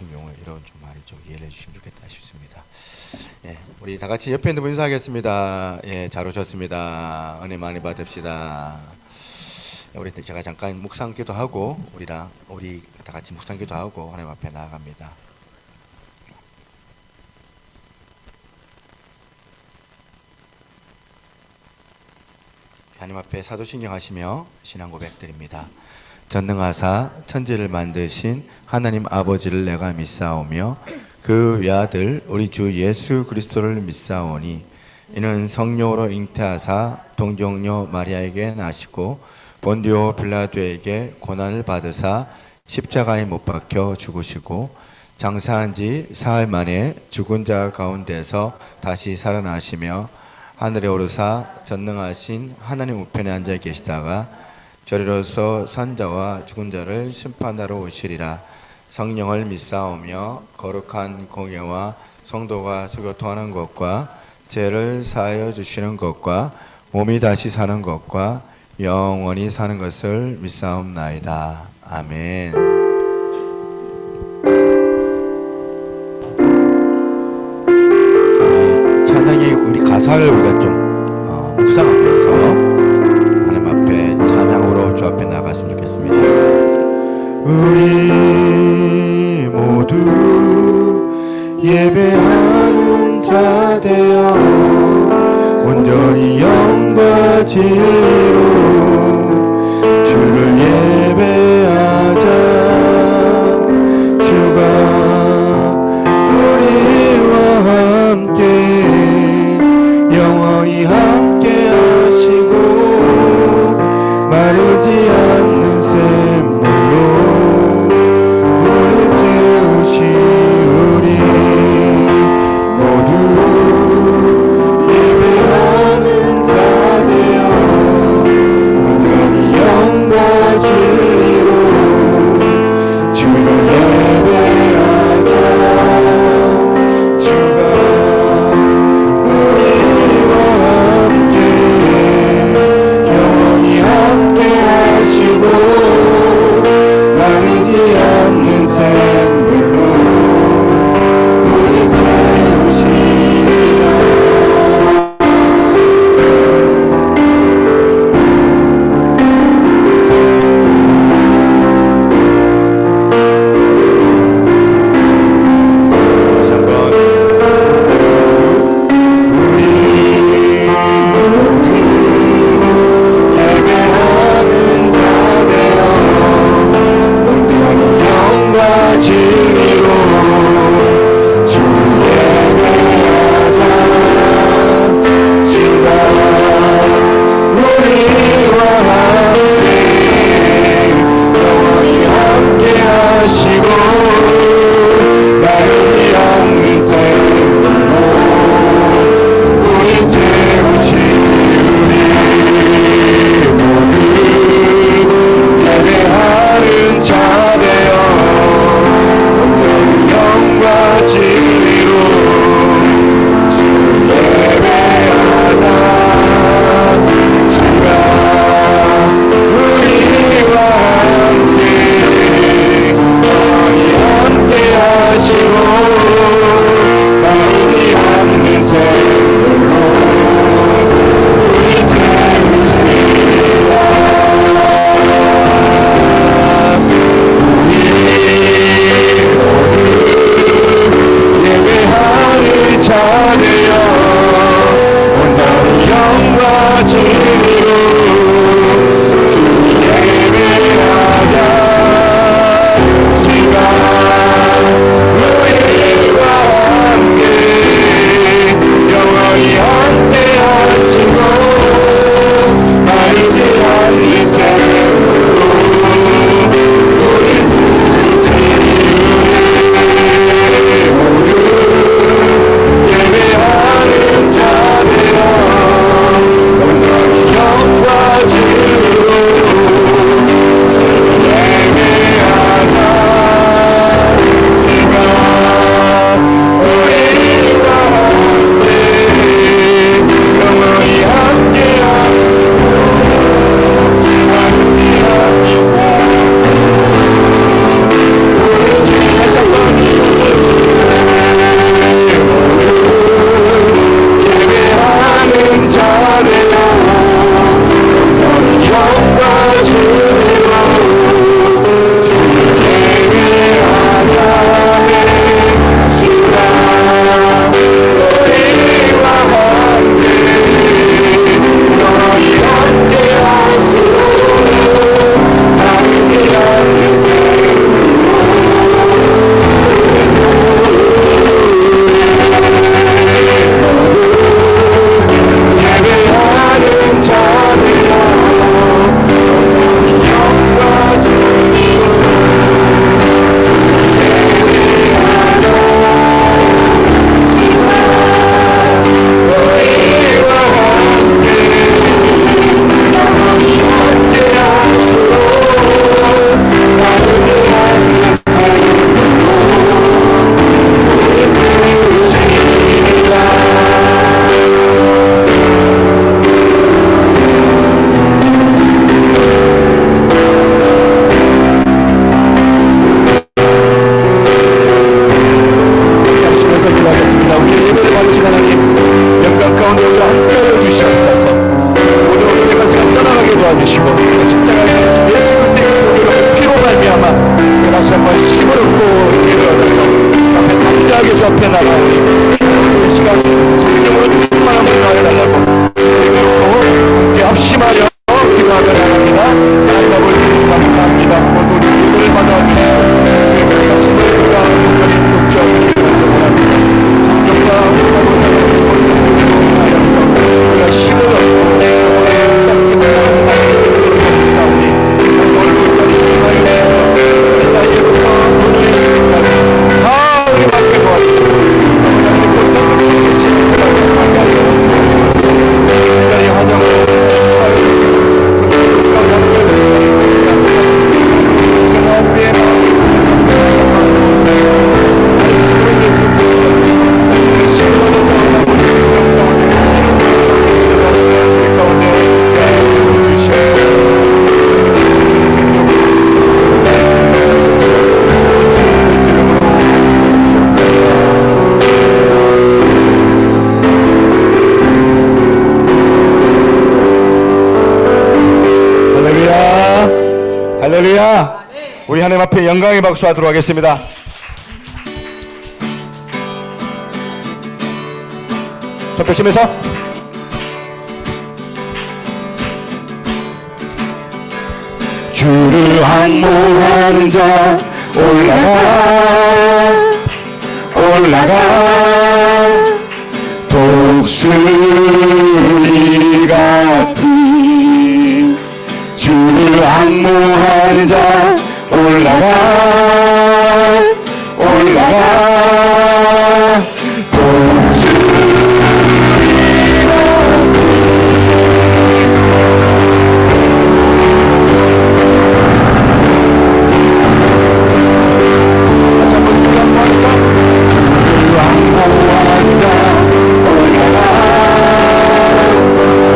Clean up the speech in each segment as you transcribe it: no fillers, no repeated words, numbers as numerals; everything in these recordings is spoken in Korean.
같은 경우에 이런 좀 많이 좀 이해를 해주시면 좋겠다 싶습니다. 예, 우리 다 같이 옆에 있는 분 인사하겠습니다. 예, 잘 오셨습니다. 은혜 많이 받읍시다. 우리 제가 잠깐 묵상기도 하고 우리 다 같이 묵상기도 하고 하나님 앞에 나아갑니다. 하나님 앞에 사도신경하시며 신앙 고백드립니다. 전능하사 천지를 만드신 하나님 아버지를 내가 믿사오며 그 외아들 우리 주 예수 그리스도를 믿사오니 이는 성령으로 잉태하사 동정녀 마리아에게 나시고 본디오 빌라도에게 고난을 받으사 십자가에 못 박혀 죽으시고 장사한 지 사흘 만에 죽은 자 가운데서 다시 살아나시며 하늘에 오르사 전능하신 하나님 우편에 앉아 계시다가 저리로서 산자와 죽은 자를 심판하러 오시리라. 성령을 믿사오며 거룩한 공예와 성도가 교통하는 것과 죄를 사하여 주시는 것과 몸이 다시 사는 것과 영원히 사는 것을 믿사옵나이다. 아멘. 우리 찬양의 우리 가사를 우리가 좀 묵상하면서 하나님 앞에 찬양으로 주 앞에 나갔으면 좋겠습니다. 우리 모두 예배하는 자 되어 온전히 영과 진리로 주를 예배하자. 주가 우리와 함께 영원히 함께 하시고 마르지 않는 샘물로 우리 채우시우리. 모두 예배하는 자 되어 강력하게 접해 나가오니 이 시간 성령으로 충만함을 더해달라고 그리고 함께 합심하여 기도하며 나갑니다. 하나님 아버지 감사합니다. 오늘 우리 예배를 받아주시고 저희가 가슴을 보다 목소리 높여드리기를 원합니다. 성령과 아버지 하나님 하여서 우리가 힘을 얻고 오늘 땅에 올라가 세상에 이끌어가는 싸우니 오늘 목사님 하여 주셔서 나이부터 오늘의 일까지 다 우리 함께 도와주시고 아버지 하나님 곧장 살리시는 그날을 하게 하여 주옵소서. 이 자리에 환영을 하여 주시고 정말 우리 함께 하시는 시간 우리의 마음을 말씀으로 예수 그리스도의 신을 얻어서 아버지 세상 가운데 이런 역사가 우리 가운데 있게 하여 주시옵소서. 할렐루야. 우리 하나님 앞에 영광의 박수하도록 하겠습니다. 손 펴시면서 주를 항모하는 자 올라가 올라가 독수리같이 주를 항모하는 자 올라가 올라가 독수리같이 다시 한번 주를 항모하는 자 주를 항모하는 자 올라가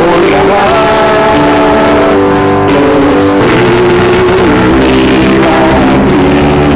올라가 독수리같이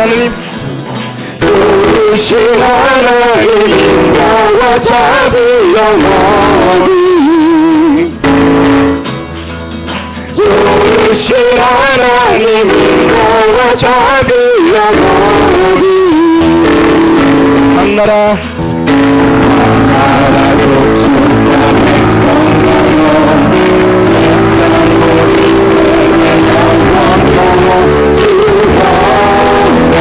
하느님, 좋으신 하나님 인자와 자비 영원히 좋으신 하나님 인자와 자비 영원히 한나라 족속과 백성나요 세상 모든 세계 영원토록 주건대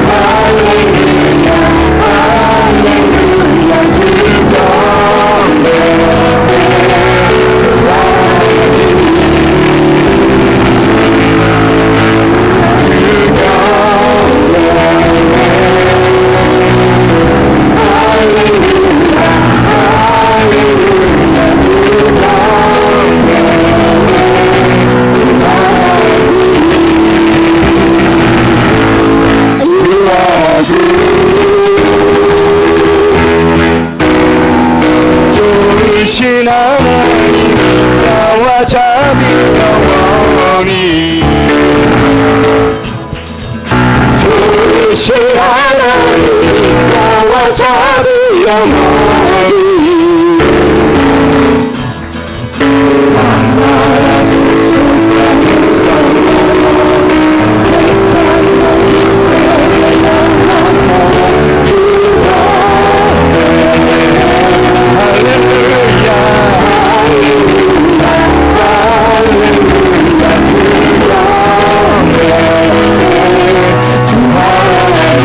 할렐루야 할렐루야 주건대 좋으신 하나님 인자와 자비 영원히 좋으신 하나님 인자와 자비 영원히 나라 족속과 백성나요 세상 모든 세계 영원토록 주건대 할렐루야 할렐루야 주건대 주 하나님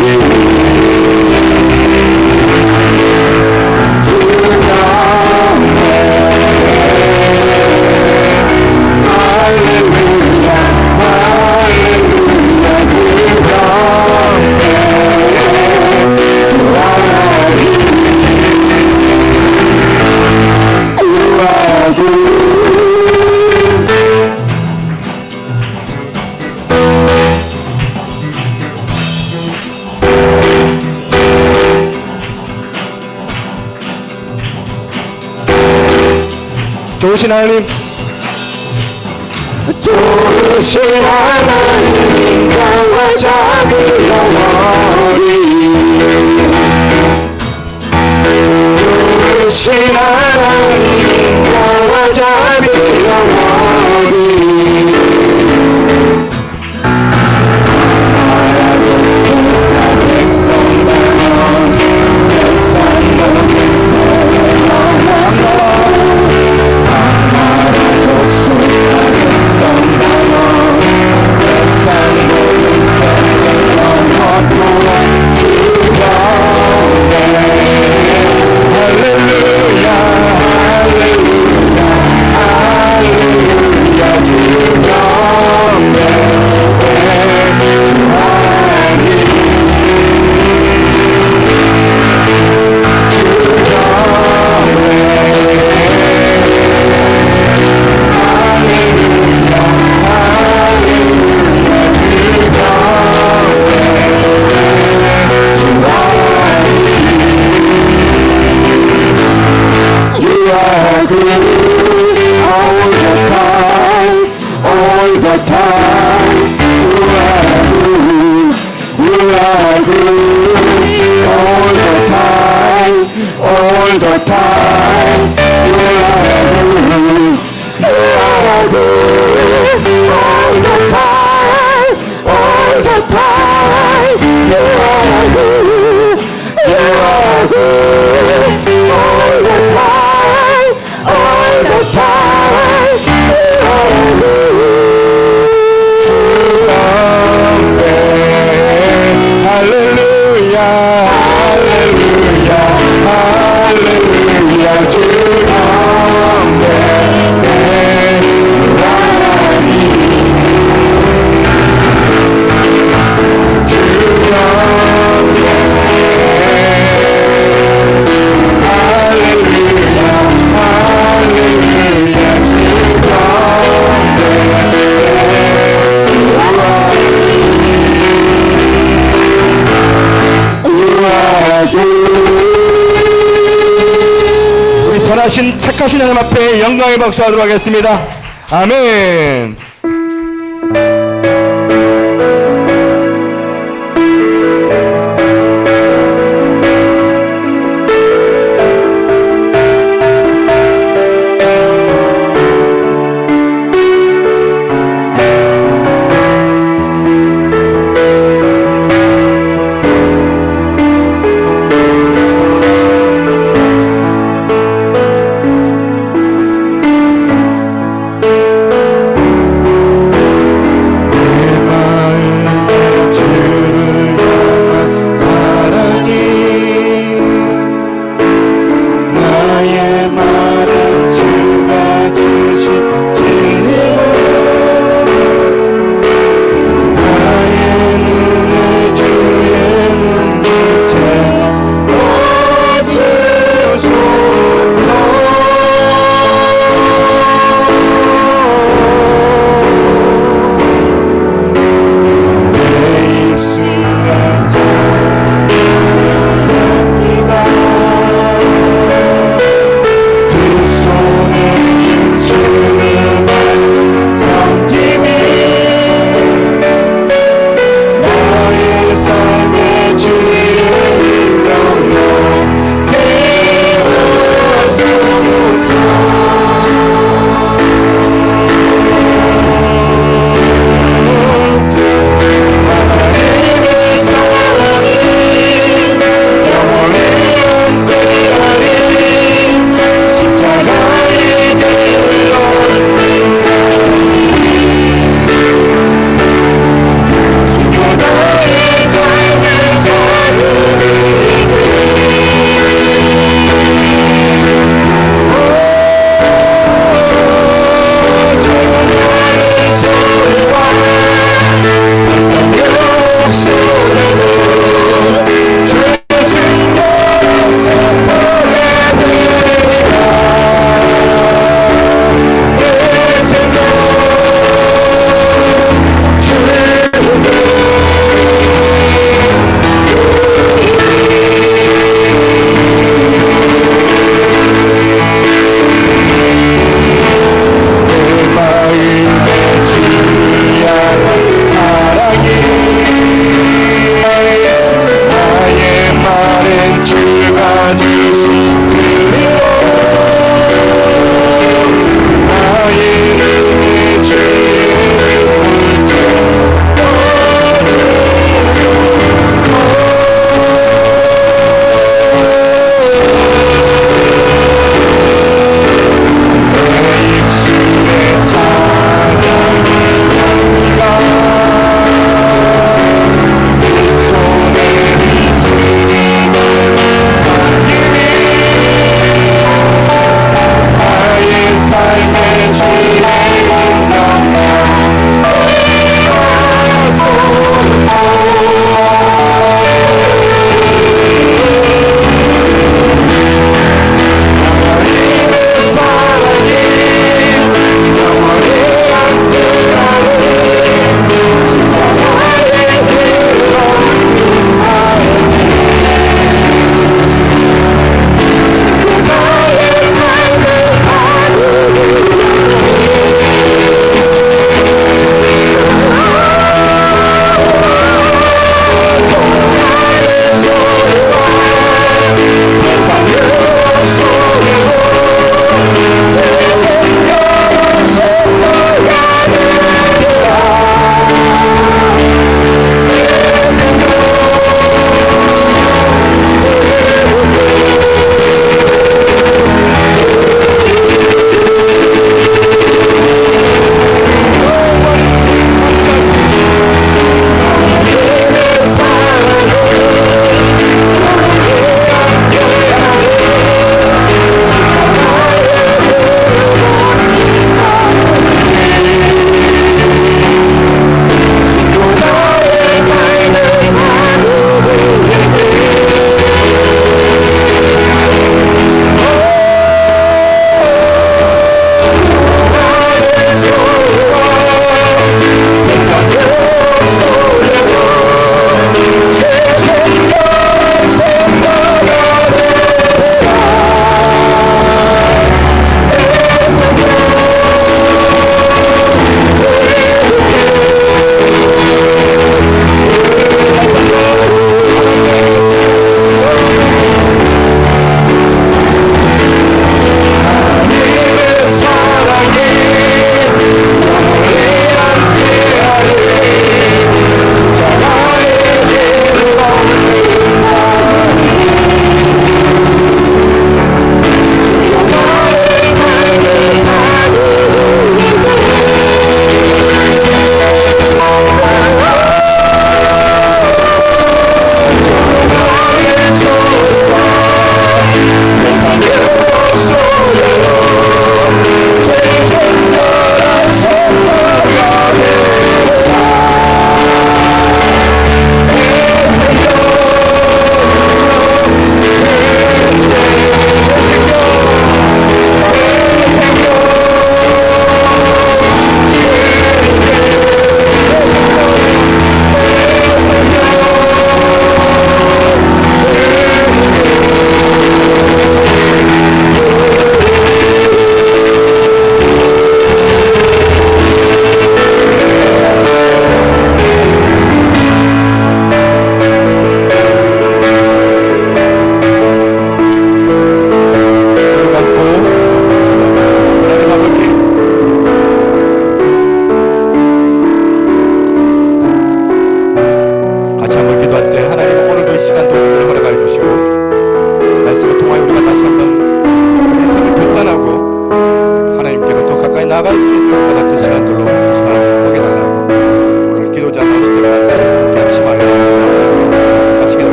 좋으신 하나님, 좋으신 하나님 인자와 자비 영원히 좋으신 하나님 인자와 자비 영원히 나라 족속과 백성나요 세상 모든 세계 영원토록 나라 족속과 백성나요 세상 모든 세계 영원토록 주건대 할렐루야 할렐루야 할렐루야 주건대 주 하나님 all the time, you are good, you are good, all the time, all the time, you are good, you are good, all the time, all the time, you are good, you are good, all the time, all the time, you are good. 할렐루야 할렐루야 할렐루야 주건대 주 하나님 주건대 할렐루야 할렐루야 주건대 주 하나님 우리 선하신 착하신 하나님 앞에 영광의 박수하도록 하겠습니다. 아멘.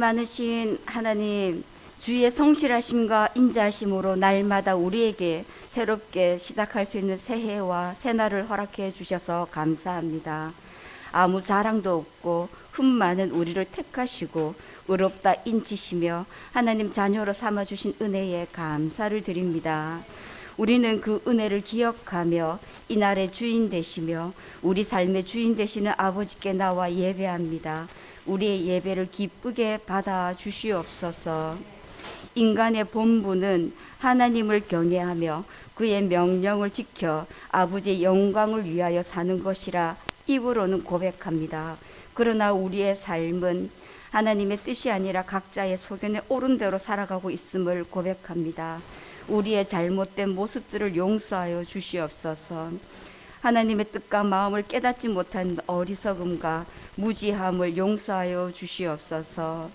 많으신 하나님, 주의 성실하심과 인자하심으로 날마다 우리에게 새롭게 시작할 수 있는 새해와 새날을 허락해 주셔서 감사합니다. 아무 자랑도 없고 흠 많은 우리를 택하시고 의롭다 인치시며 하나님 자녀로 삼아주신 은혜에 감사를 드립니다. 우리는 그 은혜를 기억하며 이날의 주인 되시며 우리 삶의 주인 되시는 아버지께 나와 예배합니다. 우리의 예배를 기쁘게 받아 주시옵소서. 인간의 본분은 하나님을 경외하며 그의 명령을 지켜 아버지의 영광을 위하여 사는 것이라 입으로는 고백합니다. 그러나 우리의 삶은 하나님의 뜻이 아니라 각자의 소견에 옳은 대로 살아가고 있음을 고백합니다. 우리의 잘못된 모습들을 용서하여 주시옵소서. 하나님의 뜻과 마음을 깨닫지 못한 어리석음과 무지함을 용서하여 주시옵소서.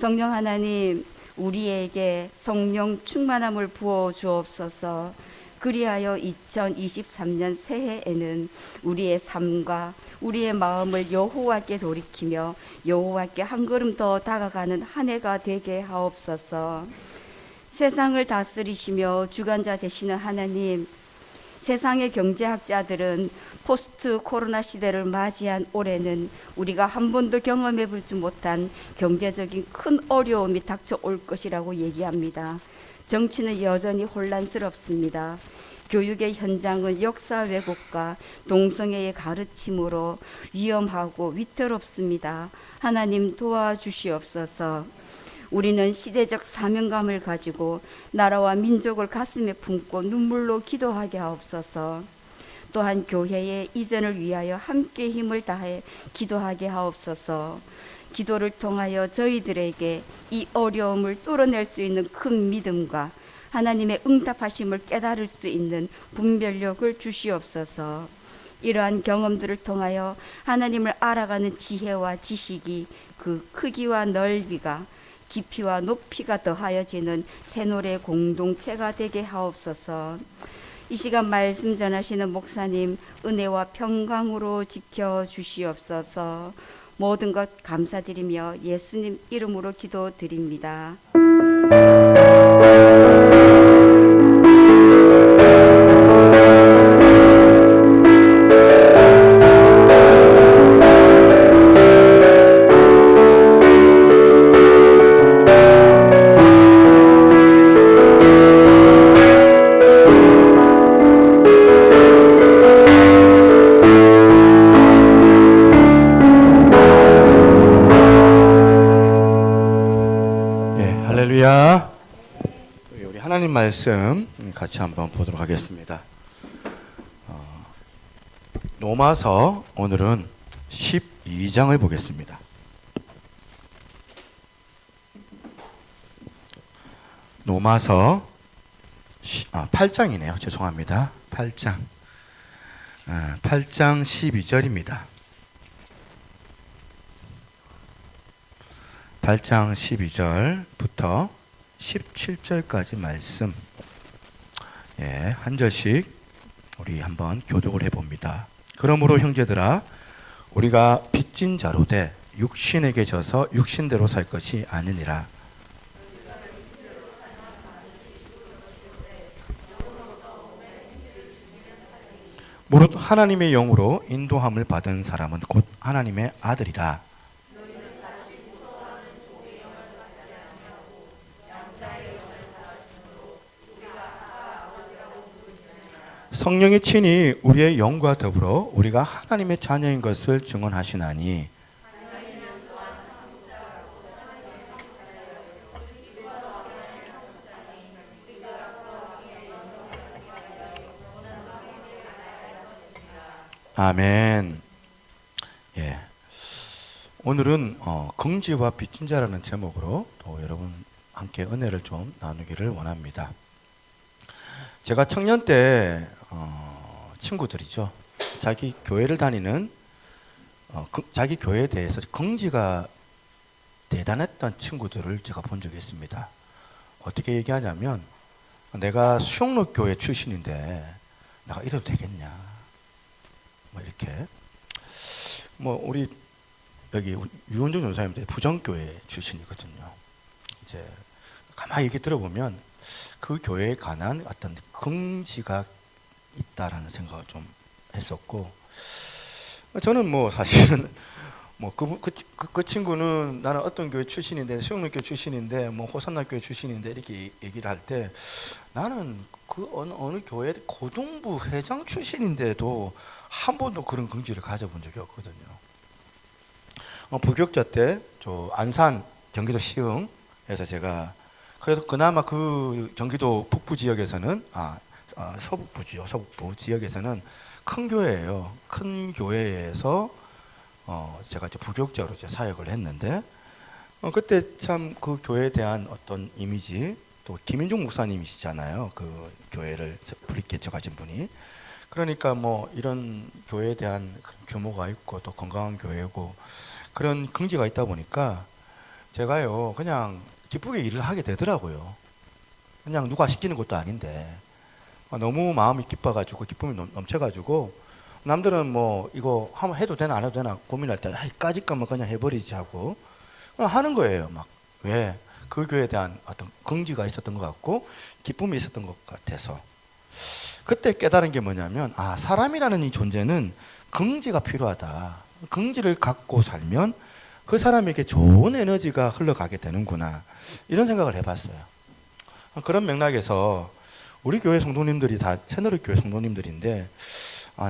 성령 하나님, 우리에게 성령 충만함을 부어 주옵소서. 그리하여 2023년 새해에는 우리의 삶과 우리의 마음을 여호와께 돌이키며 여호와께 한 걸음 더 다가가는 한 해가 되게 하옵소서. 세상을 다스리시며 주관자 되시는 하나님, 세상의 경제학자들은 포스트 코로나 시대를 맞이한 올해는 우리가 한 번도 경험해 보지 못한 경제적인 큰 어려움이 닥쳐올 것이라고 얘기합니다. 정치는 여전히 혼란스럽습니다. 교육의 현장은 역사 왜곡과 동성애의 가르침으로 위험하고 위태롭습니다. 하나님 도와주시옵소서. 우리는 시대적 사명감을 가지고 나라와 민족을 가슴에 품고 눈물로 기도하게 하옵소서. 또한 교회의 이전을 위하여 함께 힘을 다해 기도하게 하옵소서. 기도를 통하여 저희들에게 이 어려움을 뚫어낼 수 있는 큰 믿음과 하나님의 응답하심을 깨달을 수 있는 분별력을 주시옵소서. 이러한 경험들을 통하여 하나님을 알아가는 지혜와 지식이 그 크기와 넓이가 깊이와 높이가 더하여지는 새노래 공동체가 되게 하옵소서. 이 시간 말씀 전하시는 목사님 은혜와 평강으로 지켜 주시옵소서. 모든 것 감사드리며 예수님 이름으로 기도드립니다. 할렐루야. 우리 하나님 말씀 같이 한번 보도록 하겠습니다. 로마서 오늘은 12장을 보겠습니다. 로마서 8장이네요. 죄송합니다. 8장 12절입니다. 8장 12절부터 17절까지 말씀, 한 절씩 우리 한번 교독을 해봅니다. 그러므로 형제들아, 우리가 빚진 자로 돼 육신에게 져서 육신대로 살 것이 아니니라. 무릇 하나님의 영으로 인도함을 받은 사람은 곧 하나님의 아들이라. 성령이 친히 우리의 영과 더불어 우리가 하나님의 자녀인 것을 증언하시나니, 아멘. 오늘은 긍지와 빚진 자라는 제목으로 또 여러분 함께 은혜를 좀 나누기를 원합니다. 제가 청년 때 친구들이죠. 자기 교회를 다니는 자기 교회에 대해서 긍지가 대단했던 친구들을 제가 본 적이 있습니다. 어떻게 얘기하냐면, 내가 수영로 교회 출신인데 내가 이래도 되겠냐, 뭐 이렇게. 우리 여기 유원종 전사님 부정교회 출신이거든요. 이제 가만히 얘기 들어보면 그 교회에 관한 어떤 긍지가 있다라는 생각을 좀 했었고, 저는 뭐 사실은 뭐 그 친구는 나는 어떤 교회 출신인데, 수영능교회 출신인데, 뭐 호산나 교회 출신인데 이렇게 얘기를 할 때, 나는 그 어느 교회 고등부 회장 출신인데도 한 번도 그런 긍지를 가져본 적이 없거든요. 부격자 때 저 안산 경기도 시흥에서 제가 그래도 그나마 그 경기도 북부 지역에서는 서북부지요. 서북부 지역에서는 큰 교회예요. 큰 교회에서 제가 이제 부교육자로 이제 사역을 했는데, 그때 참 그 교회에 대한 어떤 이미지, 또 김인중 목사님이시잖아요. 그 교회를 불입개척하신 분이. 그러니까 뭐 이런 교회에 대한 규모가 있고 또 건강한 교회고 그런 긍지가 있다 보니까 제가요 그냥 기쁘게 일을 하게 되더라고요. 그냥 누가 시키는 것도 아닌데 너무 마음이 기뻐가지고 기쁨이 넘쳐가지고, 남들은 뭐 이거 한번 해도 되나 안 해도 되나 고민할 때 까짓 거면 그냥 해버리지 하고 그냥 하는 거예요. 막 왜? 그 교회에 대한 어떤 긍지가 있었던 것 같고 기쁨이 있었던 것 같아서. 그때 깨달은 게 뭐냐면, 사람이라는 이 존재는 긍지가 필요하다. 긍지를 갖고 살면 그 사람에게 좋은 에너지가 흘러가게 되는구나, 이런 생각을 해봤어요. 그런 맥락에서 우리 교회 성도님들이 다 새누리 교회 성도님들인데,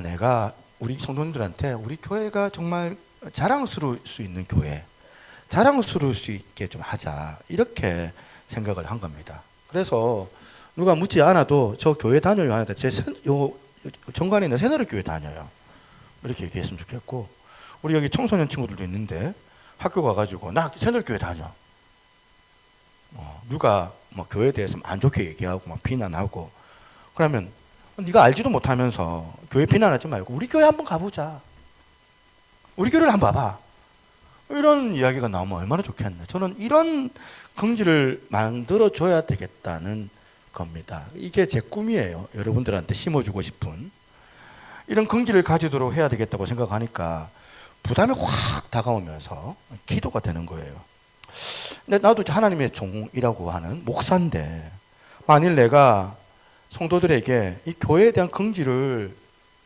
내가 우리 성도님들한테 우리 교회가 정말 자랑스러울 수 있는 교회, 자랑스러울 수 있게 좀 하자, 이렇게 생각을 한 겁니다. 그래서 누가 묻지 않아도 저 교회 다녀요 하는데 요 정관에 있는 새누리 교회 다녀요, 이렇게 얘기했으면 좋겠고, 우리 여기 청소년 친구들도 있는데 학교 가가지고 나 새누리 교회 다녀. 누가 뭐 교회에 대해서 안 좋게 얘기하고 막 비난하고 그러면 네가 알지도 못하면서 교회 비난하지 말고 우리 교회 한번 가보자, 우리 교회를 한번 봐봐, 이런 이야기가 나오면 얼마나 좋겠나. 저는 이런 긍지를 만들어줘야 되겠다는 겁니다. 이게 제 꿈이에요. 여러분들한테 심어주고 싶은 이런 긍지를 가지도록 해야 되겠다고 생각하니까 부담이 확 다가오면서 기도가 되는 거예요. 근데 나도 하나님의 종이라고 하는 목사인데, 만일 내가 성도들에게 이 교회에 대한 긍지를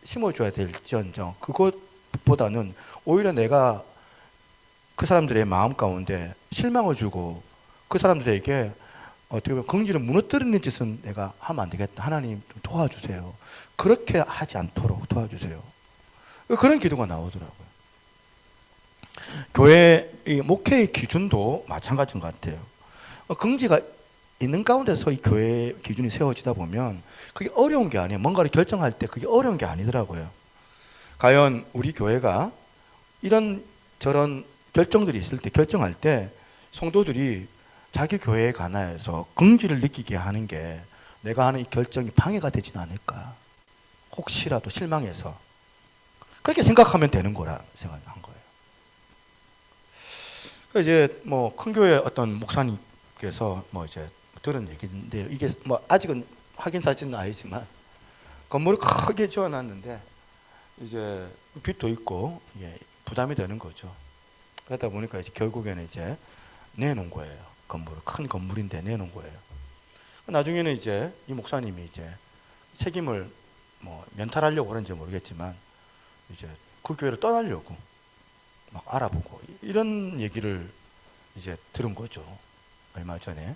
심어줘야 될지언정 그것보다는 오히려 내가 그 사람들의 마음 가운데 실망을 주고 그 사람들에게 어떻게 보면 긍지를 무너뜨리는 짓은 내가 하면 안 되겠다. 하나님 좀 도와주세요. 그렇게 하지 않도록 도와주세요. 그런 기도가 나오더라고요. 교회 목회의 기준도 마찬가지인 것 같아요. 긍지가 있는 가운데서 이 교회 기준이 세워지다 보면 그게 어려운 게 아니에요. 뭔가를 결정할 때 그게 어려운 게 아니더라고요. 과연 우리 교회가 이런 저런 결정들이 있을 때, 결정할 때 성도들이 자기 교회에 관하여서 긍지를 느끼게 하는 게 내가 하는 이 결정이 방해가 되지는 않을까. 혹시라도 실망해서 그렇게 생각하면 되는 거라 생각한 거예요. 이제 뭐 큰 교회 어떤 목사님께서 뭐 이제 들은 얘기인데요. 이게 뭐 아직은 확인 사진은 아니지만 건물을 크게 지어놨는데 이제 빚도 있고 부담이 되는 거죠. 그러다 보니까 이제 결국에는 이제 내놓은 거예요. 건물을, 큰 건물인데 내놓은 거예요. 나중에는 이제 이 목사님이 이제 책임을 뭐 면탈하려고 그런지 모르겠지만 이제 그 교회를 떠나려고 막 알아보고 이런 얘기를 이제 들은 거죠. 얼마 전에.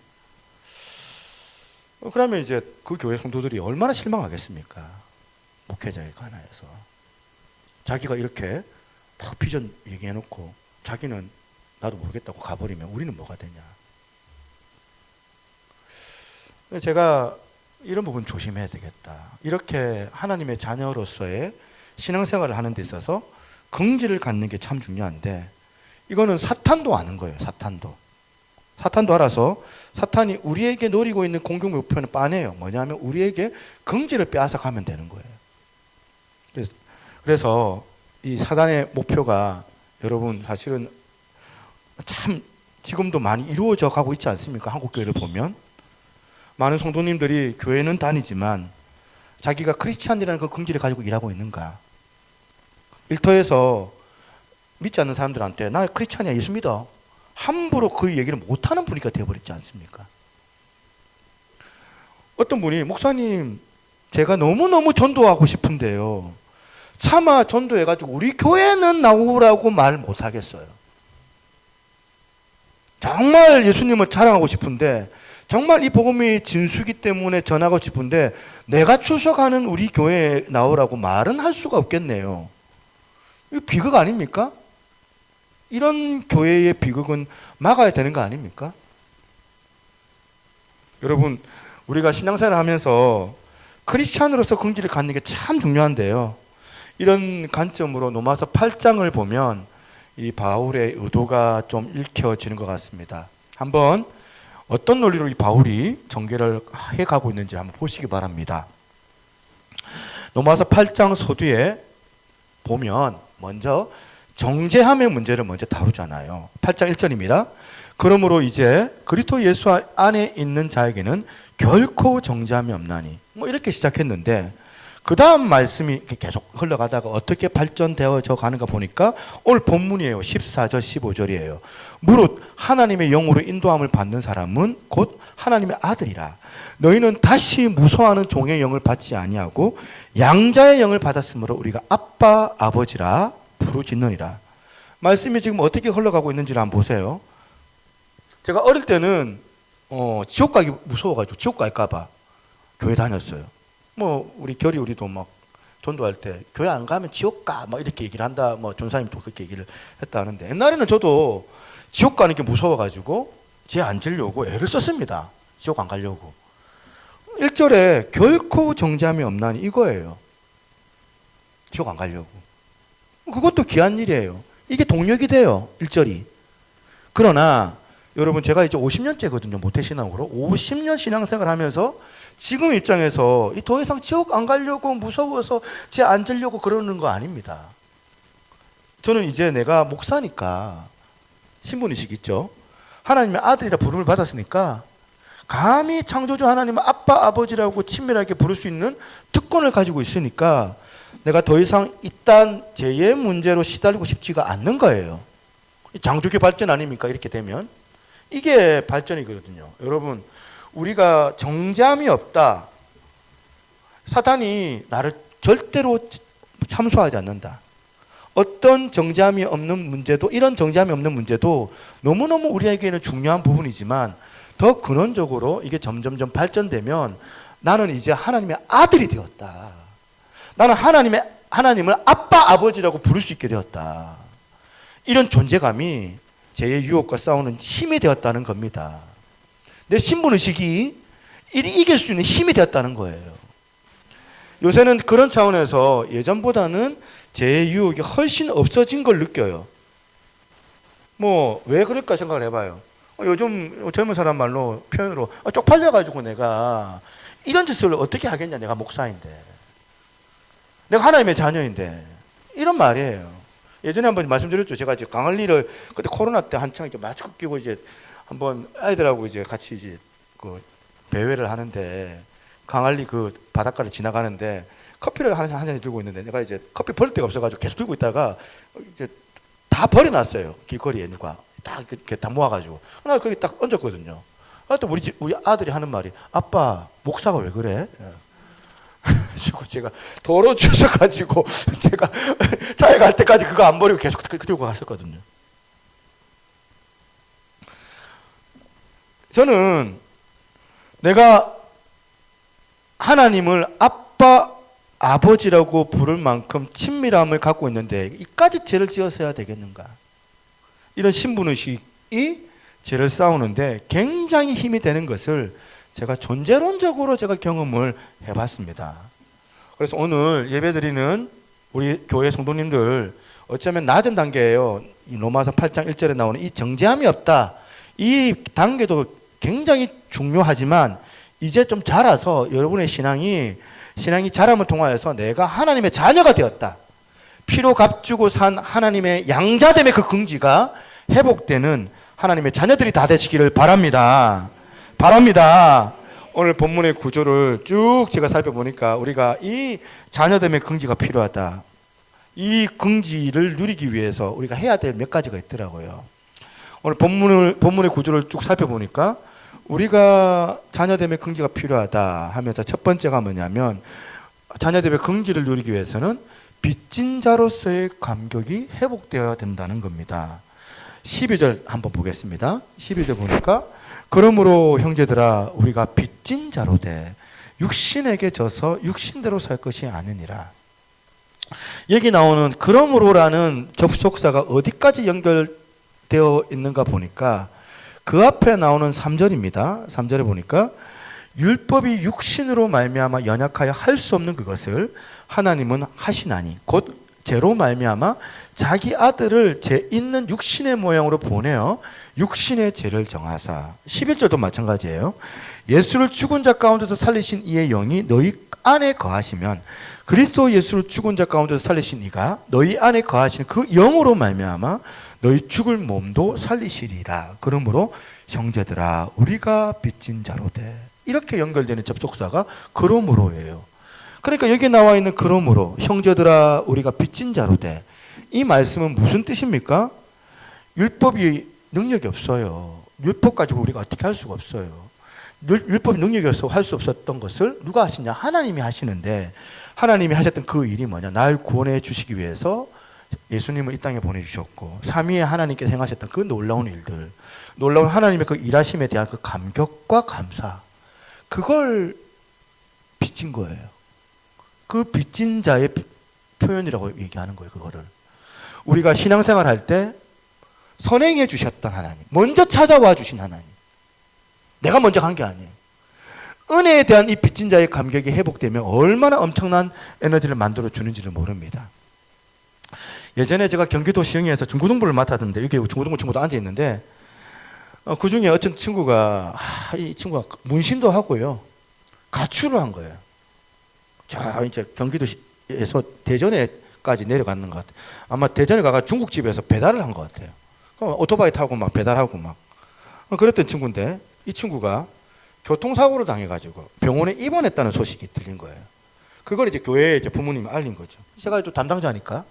그러면 이제 그 교회 성도들이 얼마나 실망하겠습니까? 목회자에 관하여서. 자기가 이렇게 막 비전 얘기해놓고 자기는 나도 모르겠다고 가버리면 우리는 뭐가 되냐. 제가 이런 부분 조심해야 되겠다. 이렇게 하나님의 자녀로서의 신앙생활을 하는 데 있어서 긍지를 갖는 게 참 중요한데, 이거는 사탄도 아는 거예요. 사탄도 알아서 사탄이 우리에게 노리고 있는 공격 목표는 빤해요. 뭐냐면 우리에게 긍지를 빼앗아 가면 되는 거예요. 그래서 이 사단의 목표가 여러분 사실은 참 지금도 많이 이루어져 가고 있지 않습니까? 한국 교회를 보면 많은 성도님들이 교회는 다니지만 자기가 크리스찬이라는 그 긍지를 가지고 일하고 있는가? 일터에서 믿지 않는 사람들한테 나 크리스찬이야, 예수 믿어, 함부로 그 얘기를 못하는 분위기가 되어버렸지 않습니까? 어떤 분이 목사님 제가 너무너무 전도하고 싶은데요, 차마 전도해가지고 우리 교회는 나오라고 말 못하겠어요. 정말 예수님을 자랑하고 싶은데, 정말 이 복음이 진수기 때문에 전하고 싶은데 내가 출석하는 우리 교회에 나오라고 말은 할 수가 없겠네요. 이거 비극 아닙니까? 이런 교회의 비극은 막아야 되는 거 아닙니까? 여러분, 우리가 신앙생활을 하면서 크리스찬으로서 긍지를 갖는 게 참 중요한데요, 이런 관점으로 로마서 8장을 보면 이 바울의 의도가 좀 읽혀지는 것 같습니다. 한번 어떤 논리로 이 바울이 전개를 해가고 있는지 한번 보시기 바랍니다. 로마서 8장 서두에 보면 먼저 정죄함의 문제를 먼저 다루잖아요. 8장 1절입니다. 그러므로 이제 그리스도 예수 안에 있는 자에게는 결코 정죄함이 없나니, 뭐 이렇게 시작했는데 그 다음 말씀이 계속 흘러가다가 어떻게 발전되어져 가는가 보니까 오늘 본문이에요. 14절 15절이에요. 무릇 하나님의 영으로 인도함을 받는 사람은 곧 하나님의 아들이라. 너희는 다시 무서워하는 종의 영을 받지 아니하고 양자의 영을 받았으므로 우리가 아빠 아버지라 부르짖느니라. 말씀이 지금 어떻게 흘러가고 있는지를 한번 보세요. 제가 어릴 때는 지옥 가기 무서워가지고 지옥 갈까봐 교회 다녔어요. 뭐 우리 결이 우리도 막 전도할 때 교회 안 가면 지옥 가 막 이렇게 얘기를 한다, 뭐 전사님도 그렇게 얘기를 했다 하는데, 옛날에는 저도 지옥 가는 게 무서워가지고 제 앉으려고 애를 썼습니다. 지옥 안 가려고. 1절에 결코 정죄함이 없나니 이거예요. 지옥 안 가려고. 그것도 귀한 일이에요. 이게 동력이 돼요, 1절이. 그러나 여러분, 제가 이제 50년째거든요, 모태신앙으로. 50년 신앙생활 하면서 지금 입장에서 더 이상 지옥 안 가려고 무서워서 제 앉으려고 그러는 거 아닙니다. 저는 이제 내가 목사니까, 신분의식 있죠? 하나님의 아들이라 부름을 받았으니까 감히 창조주 하나님의 아빠 아버지라고 친밀하게 부를 수 있는 특권을 가지고 있으니까 내가 더 이상 이딴 죄의 문제로 시달리고 싶지가 않는 거예요. 장족의 발전 아닙니까? 이렇게 되면 이게 발전이거든요. 여러분, 우리가 정죄함이 없다, 사탄이 나를 절대로 참소하지 않는다. 어떤 정죄함이 없는 문제도, 이런 정죄함이 없는 문제도 너무너무 우리에게는 중요한 부분이지만 더 근원적으로 이게 점점점 발전되면 나는 이제 하나님의 아들이 되었다, 나는 하나님을 아빠 아버지라고 부를 수 있게 되었다, 이런 존재감이 죄의 유혹과 싸우는 힘이 되었다는 겁니다. 내 신분의식이 이길 수 있는 힘이 되었다는 거예요. 요새는 그런 차원에서 예전보다는 죄의 유혹이 훨씬 없어진 걸 느껴요. 뭐 왜 그럴까 생각을 해봐요. 요즘 젊은 사람 말로 표현으로 쪽팔려가지고 내가 이런 짓을 어떻게 하겠냐, 내가 목사인데, 내가 하나님의 자녀인데, 이런 말이에요. 예전에 한번 말씀드렸죠. 제가 이제 강할리를 그때 코로나 때 한창 이제 마스크 끼고 이제 한번 아이들하고 이제 같이 이제 그 배회를 하는데, 강할리 그 바닷가를 지나가는데 커피를 한 잔 들고 있는데 내가 이제 커피 버릴 데가 없어가지고 계속 들고 있다가 이제 다 버려놨어요. 길거리에 누가 딱 이렇게 다 모아가지고 나 거기 딱 얹었거든요. 또 우리 아들이 하는 말이, 아빠 목사가 왜 그래? 그래서 제가 도로 주셔가지고 제가 차에 갈 때까지 그거 안 버리고 계속 들고 갔었거든요. 저는 내가 하나님을 아빠 아버지라고 부를 만큼 친밀함을 갖고 있는데 이까지 죄를 지어서야 되겠는가? 이런 신분의식이 죄를 싸우는데 굉장히 힘이 되는 것을 제가 존재론적으로 제가 경험을 해봤습니다. 그래서 오늘 예배드리는 우리 교회 성도님들, 어쩌면 낮은 단계예요. 이 로마서 8장 1절에 나오는 이 정죄함이 없다, 이 단계도 굉장히 중요하지만 이제 좀 자라서 여러분의 신앙이 자람을 통하여서 내가 하나님의 자녀가 되었다, 피로 값주고 산 하나님의 양자됨의 그 긍지가 회복되는 하나님의 자녀들이 다 되시기를 바랍니다. 오늘 본문의 구조를 쭉 제가 살펴보니까 우리가 이 자녀됨의 긍지가 필요하다, 이 긍지를 누리기 위해서 우리가 해야 될 몇 가지가 있더라고요. 오늘 본문의 구조를 쭉 살펴보니까 우리가 자녀됨의 긍지가 필요하다 하면서 첫 번째가 뭐냐면 자녀됨의 긍지를 누리기 위해서는 빚진 자로서의 감격이 회복되어야 된다는 겁니다. 12절 한번 보겠습니다. 12절 보니까 그러므로 형제들아 우리가 빚진 자로 돼 육신에게 져서 육신대로 살 것이 아니니라. 여기 나오는 그러므로라는 접속사가 어디까지 연결되어 있는가 보니까 그 앞에 나오는 3절입니다. 3절에 보니까 율법이 육신으로 말미암아 연약하여 할 수 없는 그것을 하나님은 하시나니 곧 죄로 말미암아 자기 아들을 죄 있는 육신의 모양으로 보내어 육신의 죄를 정하사. 11절도 마찬가지예요. 예수를 죽은 자 가운데서 살리신 이의 영이 너희 안에 거하시면 그리스도 예수를 죽은 자 가운데서 살리신 이가 너희 안에 거하시는 그 영으로 말미암아 너희 죽을 몸도 살리시리라. 그러므로 형제들아 우리가 빚진 자로 돼. 이렇게 연결되는 접속사가 그러므로예요. 그러니까 여기 나와 있는 그러므로 형제들아 우리가 빚진 자로 돼. 이 말씀은 무슨 뜻입니까? 율법이 능력이 없어요. 율법 가지고 우리가 어떻게 할 수가 없어요. 율법이 능력이 없어 할 수 없었던 것을 누가 하시냐? 하나님이 하시는데 하나님이 하셨던 그 일이 뭐냐? 날 구원해 주시기 위해서 예수님을 이 땅에 보내주셨고 삼위의 하나님께서 행하셨던 그 놀라운 일들, 놀라운 하나님의 그 일하심에 대한 그 감격과 감사, 그걸 빚진 거예요. 그 빚진 자의 표현이라고 얘기하는 거예요. 그거를 우리가 신앙생활 할 때 선행해 주셨던 하나님, 먼저 찾아와 주신 하나님, 내가 먼저 간 게 아니에요. 은혜에 대한 이 빚진 자의 감격이 회복되면 얼마나 엄청난 에너지를 만들어 주는지를 모릅니다. 예전에 제가 경기도 시흥에서 중고등부를 맡았는데 여기 중고등부 친구도 앉아 있는데 그 중에 어떤 친구가 이 친구가 문신도 하고요 가출을 한 거예요. 자 이제 경기도에서 대전에까지 내려갔는 것 같아요. 아마 대전에 가가 중국집에서 배달을 한 것 같아요. 그럼 오토바이 타고 막 배달하고 막 그랬던 친구인데 이 친구가 교통사고를 당해가지고 병원에 입원했다는 소식이 들린 거예요. 그걸 이제 교회에 이제 부모님이 알린 거죠. 제가 또 담당자니까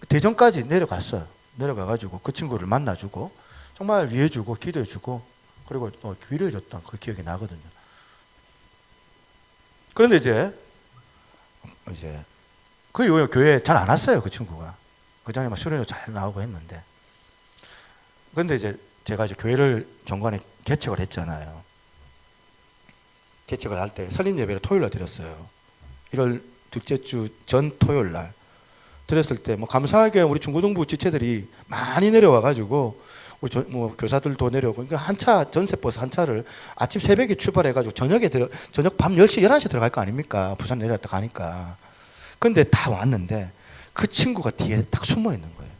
대전까지 내려갔어요. 내려가가지고 그 친구를 만나주고 정말 위해주고 기도해주고 그리고 또 위로해줬던 그 기억이 나거든요. 그런데 이제 그 이후에 교회에 잘 안 왔어요. 그 친구가 그 전에 막 수련회 잘 나오고 했는데 그런데 이제 제가 이제 교회를 정관에 개척을 했잖아요. 개척을 할 때 설립 예배를 토요일날 드렸어요. 1월 둘째 주 전 토요일 날 드렸을 때 뭐 감사하게 우리 중고등부 지체들이 많이 내려와가지고 우리 뭐 교사들도 내려오고 그러니까 한 차 전세버스 한 차를 아침 새벽에 출발해가지고 저녁 밤 10시 11시에 들어갈 거 아닙니까? 부산 내려갔다 가니까. 근데 다 왔는데 그 친구가 뒤에 딱 숨어 있는 거예요.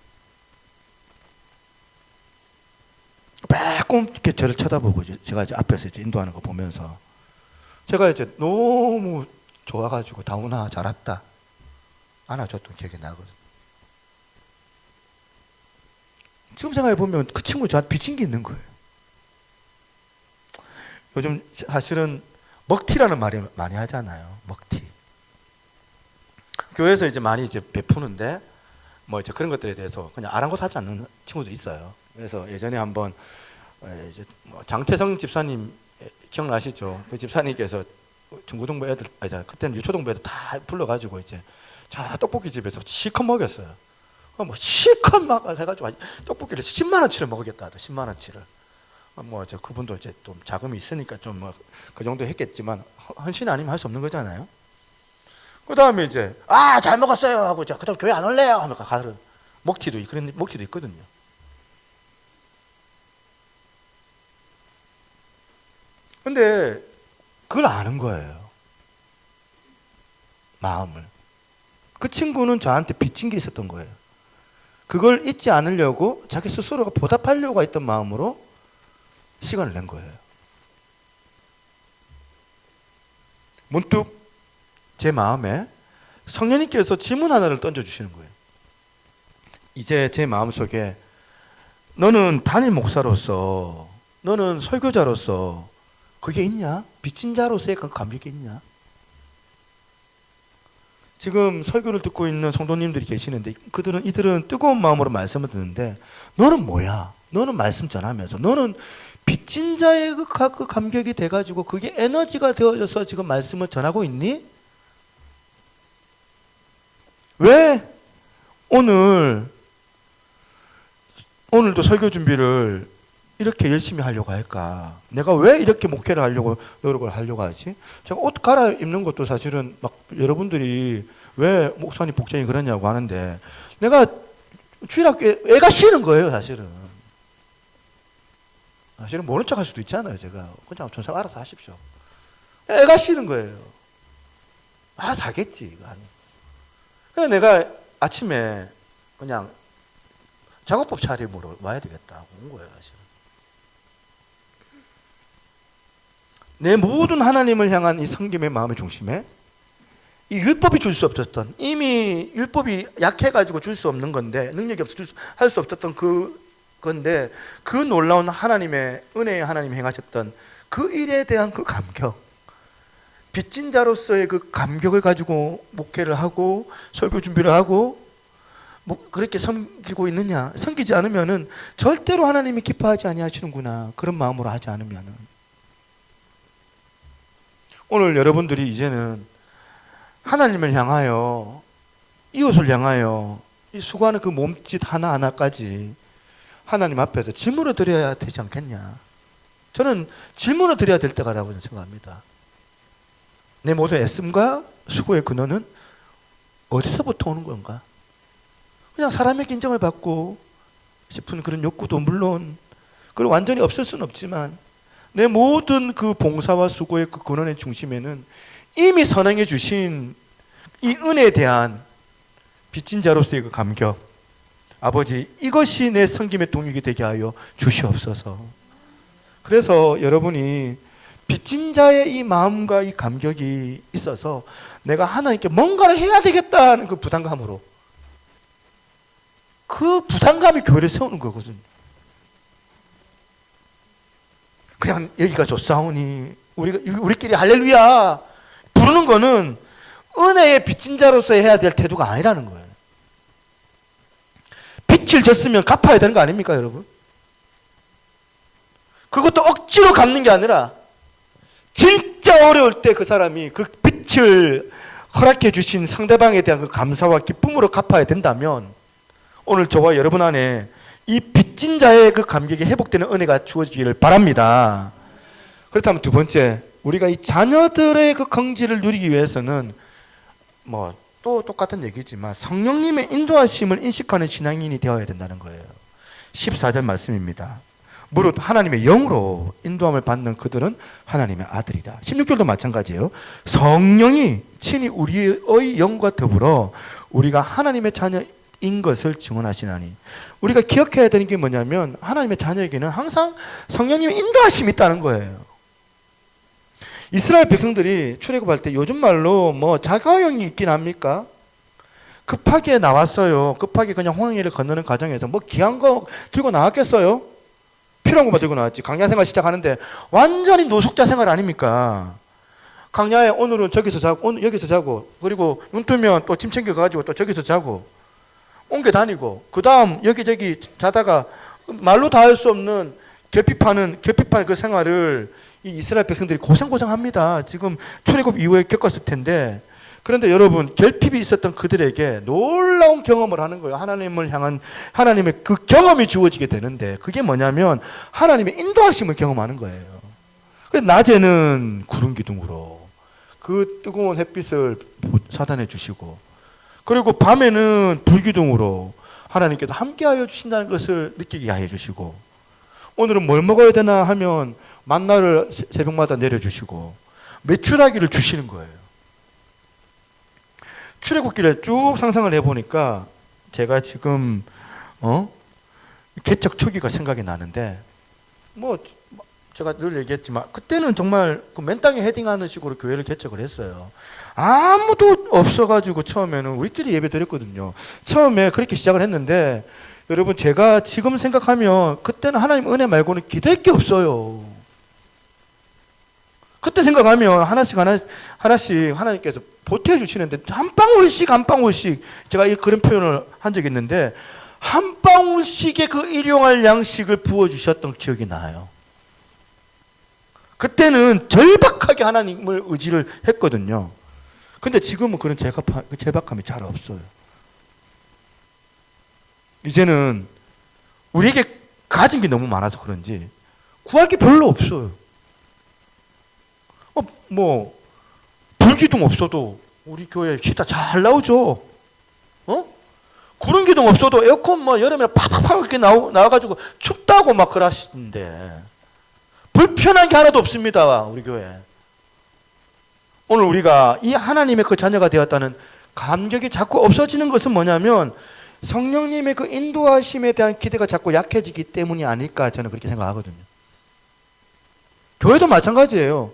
빼꼼 이렇게 저를 쳐다보고 제가 이제 앞에서 이제 인도하는 거 보면서 제가 이제 너무 좋아가지고 다운아 잘 왔다 안아줬던 기억이 나거든요. 지금 생각해 보면 그 친구 저한테 빚진 게 있는 거예요. 요즘 사실은 먹튀라는 말이 많이 하잖아요. 먹튀. 교회에서 이제 많이 이제 베푸는데 뭐 이제 그런 것들에 대해서 그냥 아랑곳하지 않는 친구들이 있어요. 그래서 예전에 한번 이제 장태성 집사님 기억나시죠? 그 집사님께서 중고등부 애들, 그때는 유초등부 애들 다 불러가지고 이제 자 떡볶이 집에서 실컷 먹였어요. 뭐 실컷 막 해가지고 떡볶이를 10만 원치를 먹겠다 하더 10만 원치를. 뭐 저 그분도 이제 좀 자금이 있으니까 좀 뭐 그 정도 했겠지만 헌신 아니면 할 수 없는 거잖아요. 그 다음에 이제 잘 먹었어요 하고 저 그다음 교회 안 올래요 하면 가서 먹튀도 그런 먹튀도 있거든요. 근데 그걸 아는 거예요. 마음을. 그 친구는 저한테 빚진 게 있었던 거예요. 그걸 잊지 않으려고 자기 스스로가 보답하려고 했던 마음으로 시간을 낸 거예요. 문득 제 마음에 성령님께서 질문 하나를 던져주시는 거예요. 이제 제 마음속에 너는 단임 목사로서 너는 설교자로서 그게 있냐? 빚진 자로서의 그 감격이 있냐? 지금 설교를 듣고 있는 성도님들이 계시는데 이들은 뜨거운 마음으로 말씀을 듣는데 너는 뭐야? 너는 말씀 전하면서 너는 빚진 자의 그 감격이 돼가지고 그게 에너지가 되어져서 지금 말씀을 전하고 있니? 왜 오늘도 설교 준비를 이렇게 열심히 하려고 할까? 내가 왜 이렇게 목회를 하려고 노력을 하려고 하지? 제가 옷 갈아입는 것도 사실은 막 여러분들이 왜 목사님 복장이 그러냐고 하는데 내가 주일학교에 애가 쉬는 거예요, 사실은. 사실은 모른 척 할 수도 있잖아요, 제가. 그냥 전사가 알아서 하십시오. 애가 쉬는 거예요. 알아서 하겠지, 이거. 그래서 내가 아침에 그냥 작업복 차림으로 와야 되겠다 하고 온 거예요, 사실은. 내 모든 하나님을 향한 이 섬김의 마음의 중심에 이 율법이 줄 수 없었던, 이미 율법이 약해가지고 줄 수 없는 건데, 능력이 없어 할 수 없었던 건데, 그 놀라운 하나님의 은혜의 하나님이 행하셨던 그 일에 대한 그 감격, 빚진 자로서의 그 감격을 가지고 목회를 하고 설교 준비를 하고 뭐 그렇게 섬기고 있느냐? 섬기지 않으면은 절대로 하나님이 기뻐하지 아니하시는구나. 그런 마음으로 하지 않으면은. 오늘 여러분들이 이제는 하나님을 향하여, 이웃을 향하여 이 수고하는 그 몸짓 하나하나까지 하나님 앞에서 질문을 드려야 되지 않겠냐. 저는 질문을 드려야 될 때가라고 생각합니다. 내 모든 애씀과 수고의 근원은 어디서부터 오는 건가? 그냥 사람에게 인정을 받고 싶은 그런 욕구도 물론, 그리고 완전히 없을 수는 없지만 내 모든 그 봉사와 수고의 그 근원의 중심에는 이미 선행해 주신 이 은혜에 대한 빚진 자로서의 그 감격, 아버지 이것이 내 섬김의 동력이 되게 하여 주시옵소서. 그래서 여러분이 빚진 자의 이 마음과 이 감격이 있어서 내가 하나님께 뭔가를 해야 되겠다는 그 부담감으로, 그 부담감이 교회를 세우는 거거든요. 그냥 여기가 좋사오니 우리끼리 할렐루야 부르는 거는 은혜의 빚진 자로서 해야 될 태도가 아니라는 거예요. 빚을 졌으면 갚아야 되는 거 아닙니까, 여러분? 그것도 억지로 갚는 게 아니라 진짜 어려울 때 그 사람이 그 빚을 허락해 주신 상대방에 대한 그 감사와 기쁨으로 갚아야 된다면 오늘 저와 여러분 안에 이 빚진 자의 그 감격이 회복되는 은혜가 주어지기를 바랍니다. 그렇다면 두 번째, 우리가 이 자녀들의 그 긍지를 누리기 위해서는 뭐 또 똑같은 얘기지만 성령님의 인도하심을 인식하는 신앙인이 되어야 된다는 거예요. 14절 말씀입니다. 무릇 하나님의 영으로 인도함을 받는 그들은 하나님의 아들이라. 16절도 마찬가지예요. 성령이 친히 우리의 영과 더불어 우리가 하나님의 자녀인 것을 증언하시나니. 우리가 기억해야 되는 게 뭐냐면 하나님의 자녀에게는 항상 성령님의 인도하심이 있다는 거예요. 이스라엘 백성들이 출애굽할 때 요즘 말로 뭐 자가용이 있긴 합니까? 급하게 나왔어요. 급하게 그냥 홍해를 건너는 과정에서 뭐 귀한 거 들고 나왔겠어요? 필요한 것만 들고 나왔지. 광야 생활 시작하는데 완전히 노숙자 생활 아닙니까? 광야에 오늘은 저기서 자고 오늘 여기서 자고, 그리고 눈 뜨면 또 짐 챙겨가지고 또 저기서 자고 옮겨 다니고, 그 다음 여기저기 자다가 말로 다 할 수 없는 결핍하는 그 생활을 이 이스라엘 백성들이 고생합니다. 지금 출애굽 이후에 겪었을 텐데, 그런데 여러분 결핍이 있었던 그들에게 놀라운 경험을 하는 거예요. 하나님을 향한 하나님의 그 경험이 주어지게 되는데, 그게 뭐냐면 하나님의 인도하심을 경험하는 거예요. 그래서 낮에는 구름 기둥으로 그 뜨거운 햇빛을 사단해 주시고, 그리고 밤에는 불기둥으로 하나님께서 함께하여 주신다는 것을 느끼게 하여 주시고, 오늘은 뭘 먹어야 되나 하면 만나를 새벽마다 내려주시고 메추라기를 주시는 거예요. 출애굽기를 쭉 상상을 해보니까 제가 지금 개척 초기가 생각이 나는데, 뭐 제가 늘 얘기했지만 그때는 정말 그 맨 땅에 헤딩하는 식으로 교회를 개척을 했어요. 아무도 없어가지고 처음에는 우리끼리 예배 드렸거든요. 처음에 그렇게 시작을 했는데 여러분, 제가 지금 생각하면 그때는 하나님 은혜 말고는 기댈 게 없어요. 그때 생각하면 하나씩 하나님께서 보태주시는데 한 방울씩 한 방울씩 제가 그런 표현을 한 적이 있는데 한 방울씩의 그 일용할 양식을 부어주셨던 기억이 나요. 그때는 절박하게 하나님을 의지를 했거든요. 근데 지금은 그런 절박함이 잘 없어요. 이제는 우리에게 가진 게 너무 많아서 그런지 구할 게 별로 없어요. 뭐 불기둥 없어도 우리 교회 기타 잘 나오죠. 구름 기둥 없어도 에어컨 뭐 여름에 팍팍팍 이렇게 나와가지고 춥다고 막 그러시는데 불편한 게 하나도 없습니다. 우리 교회. 오늘 우리가 이 하나님의 그 자녀가 되었다는 감격이 자꾸 없어지는 것은 뭐냐면 성령님의 그 인도하심에 대한 기대가 자꾸 약해지기 때문이 아닐까 저는 그렇게 생각하거든요. 교회도 마찬가지예요.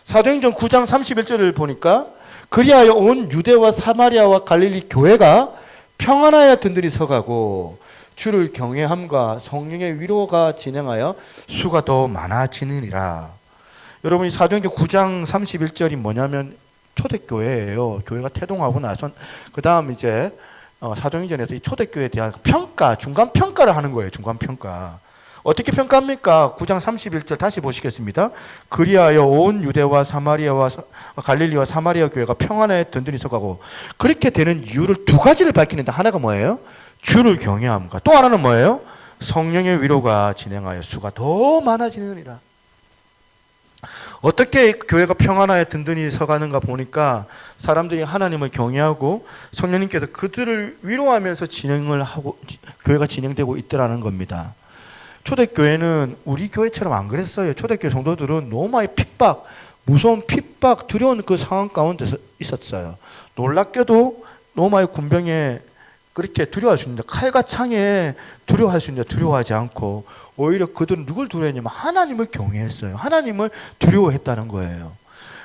사도행전 9장 31절을 보니까 그리하여 온 유대와 사마리아와 갈릴리 교회가 평안하여 든든히 서가고 주를 경외함과 성령의 위로가 진행하여 수가 더 많아지느니라. 여러분이 사도행전 9장 31절이 뭐냐면 초대교회예요. 교회가 태동하고 나선 그 다음 이제 사도행전에서 이 초대교회에 대한 평가, 중간 평가를 하는 거예요. 중간 평가. 어떻게 평가합니까? 9장 31절 다시 보시겠습니다. 그리하여 온 유대와 사마리아와 갈릴리와 사마리아 교회가 평안에 든든히 서가고 그렇게 되는 이유를 두 가지를 밝히는데 하나가 뭐예요? 주를 경외함과 또 하나는 뭐예요? 성령의 위로가 진행하여 수가 더 많아지느니라. 어떻게 교회가 평안하에 든든히 서가는가 보니까 사람들이 하나님을 경외하고 성령님께서 그들을 위로하면서 진행을 하고 교회가 진행되고 있더라는 겁니다. 초대교회는 우리 교회처럼 안 그랬어요. 초대교회 성도들은 너무 많이 핍박, 무서운 핍박, 두려운 그 상황 가운데 있었어요. 놀랍게도 너무 많이 군병에 그렇게 두려워할 수 있는데 칼과 창에 두려워할 수 있는데 두려워하지 않고 오히려 그들은 누굴 두려워했냐면 하나님을 경외했어요. 하나님을 두려워했다는 거예요.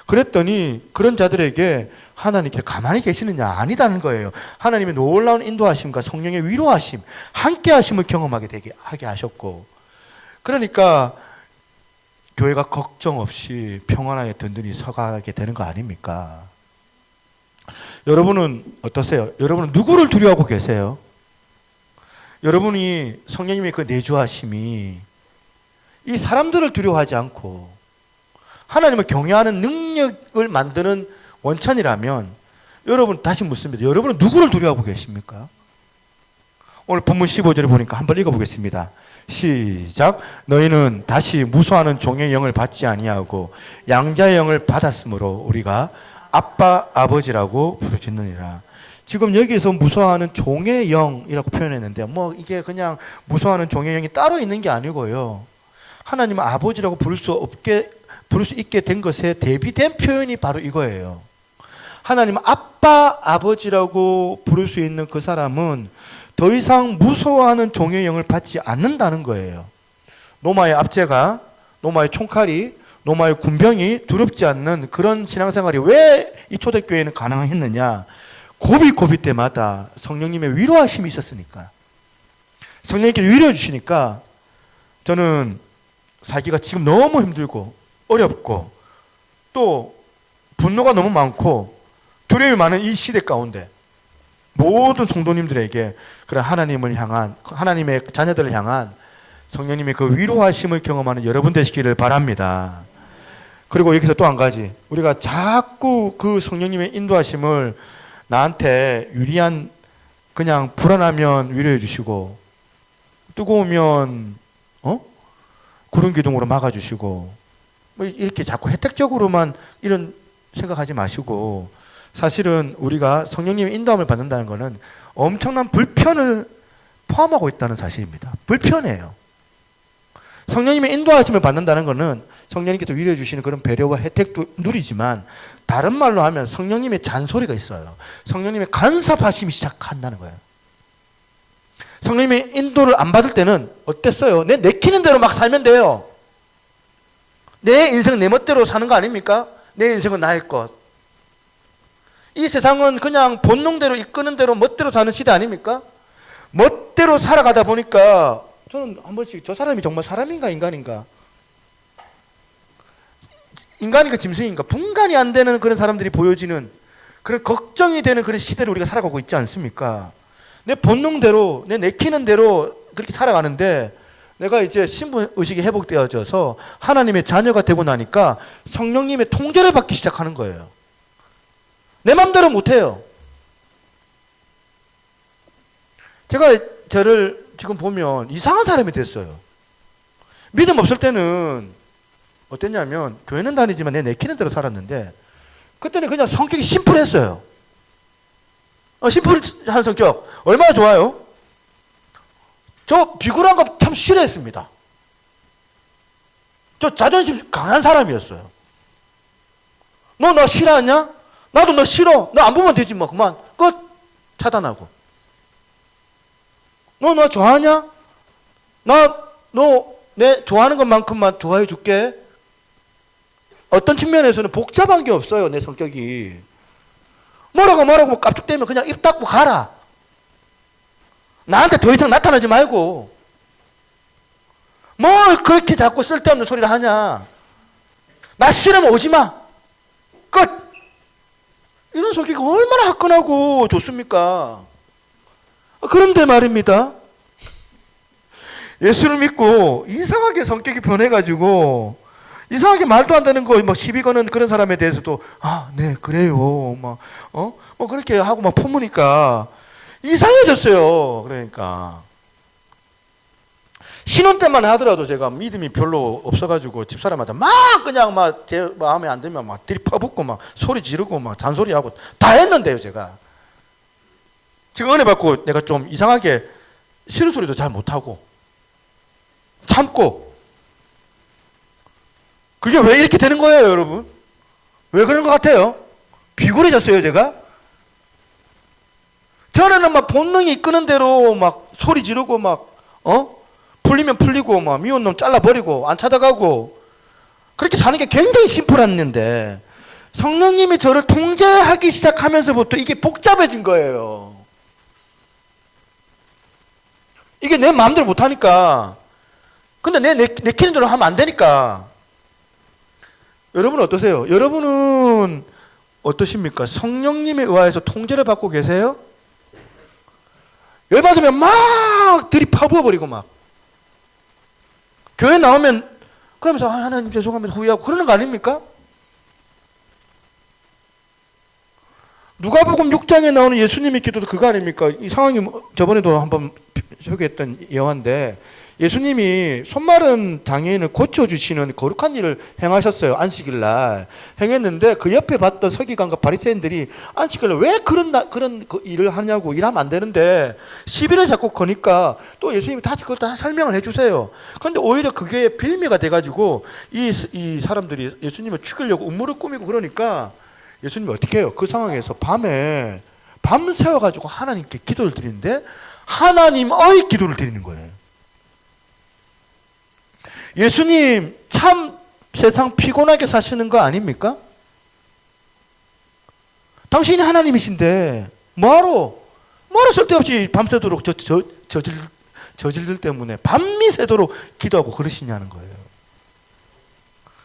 그랬더니 그런 자들에게 하나님께 가만히 계시느냐? 아니다는 거예요. 하나님의 놀라운 인도하심과 성령의 위로하심, 함께하심을 경험하게 하게 하셨고 그러니까 교회가 걱정 없이 평안하게 든든히 서가게 되는 거 아닙니까? 여러분은 어떠세요? 여러분은 누구를 두려워하고 계세요? 여러분이 성령님의 그 내주하심이 이 사람들을 두려워하지 않고 하나님을 경외하는 능력을 만드는 원천이라면 여러분 다시 묻습니다. 여러분은 누구를 두려워하고 계십니까? 오늘 본문 15절을 보니까 한번 읽어보겠습니다. 시작. 너희는 다시 무소하는 종의 영을 받지 아니하고 양자의 영을 받았으므로 우리가 아빠 아버지라고 부르짖느니라. 지금 여기에서 무소하는 종의 영이라고 표현했는데 뭐 이게 그냥 무소하는 종의 영이 따로 있는 게 아니고요. 하나님은 아버지라고 부를 수 있게 된 것에 대비된 표현이 바로 이거예요. 하나님은 아빠 아버지라고 부를 수 있는 그 사람은 더 이상 무서워하는 종의 영을 받지 않는다는 거예요. 로마의 압제가, 로마의 총칼이, 로마의 군병이 두렵지 않는 그런 신앙생활이 왜 이 초대교회는 가능했느냐? 고비 때마다 성령님의 위로하심이 있었으니까. 성령님께 위로해 주시니까 저는 살기가 지금 너무 힘들고 어렵고 또 분노가 너무 많고 두려움이 많은 이 시대 가운데 모든 성도님들에게 그런 하나님을 향한, 하나님의 자녀들을 향한 성령님의 그 위로하심을 경험하는 여러분 되시기를 바랍니다. 그리고 여기서 또 한 가지, 우리가 자꾸 그 성령님의 인도하심을 나한테 유리한, 그냥 불안하면 위로해 주시고 뜨거우면 구름 기둥으로 막아주시고 뭐 이렇게 자꾸 혜택적으로만 이런 생각하지 마시고, 사실은 우리가 성령님의 인도함을 받는다는 것은 엄청난 불편을 포함하고 있다는 사실입니다. 불편해요. 성령님의 인도하심을 받는다는 것은 성령님께서 위로해 주시는 그런 배려와 혜택도 누리지만, 다른 말로 하면 성령님의 잔소리가 있어요. 성령님의 간섭하심이 시작한다는 거예요. 성령님의 인도를 안 받을 때는 어땠어요? 내 내키는 대로 막 살면 돼요. 내 인생 내 멋대로 사는 거 아닙니까? 내 인생은 나의 것. 이 세상은 그냥 본능대로 이끄는 대로 멋대로 사는 시대 아닙니까? 멋대로 살아가다 보니까 저는 한 번씩 저 사람이 정말 사람인가 인간인가? 인간인가 짐승인가? 분간이 안 되는 그런 사람들이 보여지는 그런 걱정이 되는 그런 시대를 우리가 살아가고 있지 않습니까? 내 본능대로, 내 내키는 대로 그렇게 살아가는데 내가 이제 신분의식이 회복되어져서 하나님의 자녀가 되고 나니까 성령님의 통제를 받기 시작하는 거예요. 내 맘대로 못해요. 제가 저를 지금 보면 이상한 사람이 됐어요. 믿음 없을 때는 어땠냐면 교회는 다니지만 내 내키는 대로 살았는데 그때는 그냥 성격이 심플했어요. 심플한 성격 얼마나 좋아요? 저 비굴한 거 참 싫어했습니다. 저 자존심 강한 사람이었어요. 너 나 싫어하냐? 나도 너 싫어. 너 안 보면 되지 뭐. 그만 끝. 차단하고. 너 나 좋아하냐? 너 내 좋아하는 것만큼만 좋아해 줄게. 어떤 측면에서는 복잡한 게 없어요. 내 성격이. 뭐라고 깝죽대면 그냥 입 닫고 가라. 나한테 더 이상 나타나지 말고. 뭘 그렇게 자꾸 쓸데없는 소리를 하냐. 나 싫으면 오지 마. 끝. 이런 성격이 얼마나 화끈하고 좋습니까? 그런데 말입니다. 예수를 믿고 이상하게 성격이 변해가지고 이상하게 말도 안 되는 거 막 시비 거는 그런 사람에 대해서도 네 그래요 뭐 그렇게 하고 막 품으니까 이상해졌어요. 그러니까 신혼 때만 하더라도 제가 믿음이 별로 없어가지고 집사람한테 막 그냥 막 제 마음에 안 들면 막 들이퍼붓고 막 소리 지르고 막 잔소리하고 다 했는데요. 제가 지금 은혜 받고 내가 좀 이상하게 싫은 소리도 잘 못하고 참고. 그게 왜 이렇게 되는 거예요, 여러분? 왜 그런 것 같아요? 비굴해졌어요, 제가? 전에는 막 본능이 이끄는 대로 막 소리 지르고 막, 풀리면 풀리고 막 미운 놈 잘라버리고 안 찾아가고 그렇게 사는 게 굉장히 심플했는데 성령님이 저를 통제하기 시작하면서부터 이게 복잡해진 거예요. 이게 내 마음대로 못하니까. 근데 내키는 대로 하면 안 되니까. 여러분은 어떠세요? 여러분은 어떠십니까? 성령님에 의해서 통제를 받고 계세요? 열받으면 막 들이파부어버리고 막. 교회 나오면 그러면서 하나님 죄송합니다 후회하고 그러는 거 아닙니까? 누가복음 6장에 나오는 예수님의 기도도 그거 아닙니까? 이 상황이 저번에도 한번 소개했던 예화인데 예수님이 손마른 장애인을 고쳐주시는 거룩한 일을 행하셨어요. 안식일 날 행했는데 그 옆에 봤던 서기관과 바리새인들이 안식일 날 왜 그런 일을 하냐고 일하면 안 되는데 시비를 자꾸 거니까 또 예수님이 다시 그걸 다 설명을 해주세요. 그런데 오히려 그게 빌미가 돼가지고 이 사람들이 예수님을 죽이려고 음모를 꾸미고 그러니까 예수님이 어떻게 해요? 그 상황에서 밤에 밤새워가지고 하나님께 기도를 드리는데 하나님의 기도를 드리는 거예요. 예수님 참 세상 피곤하게 사시는 거 아닙니까? 당신이 하나님이신데 뭐하러 쓸데없이 밤새도록 저질들 때문에 밤이 새도록 기도하고 그러시냐는 거예요.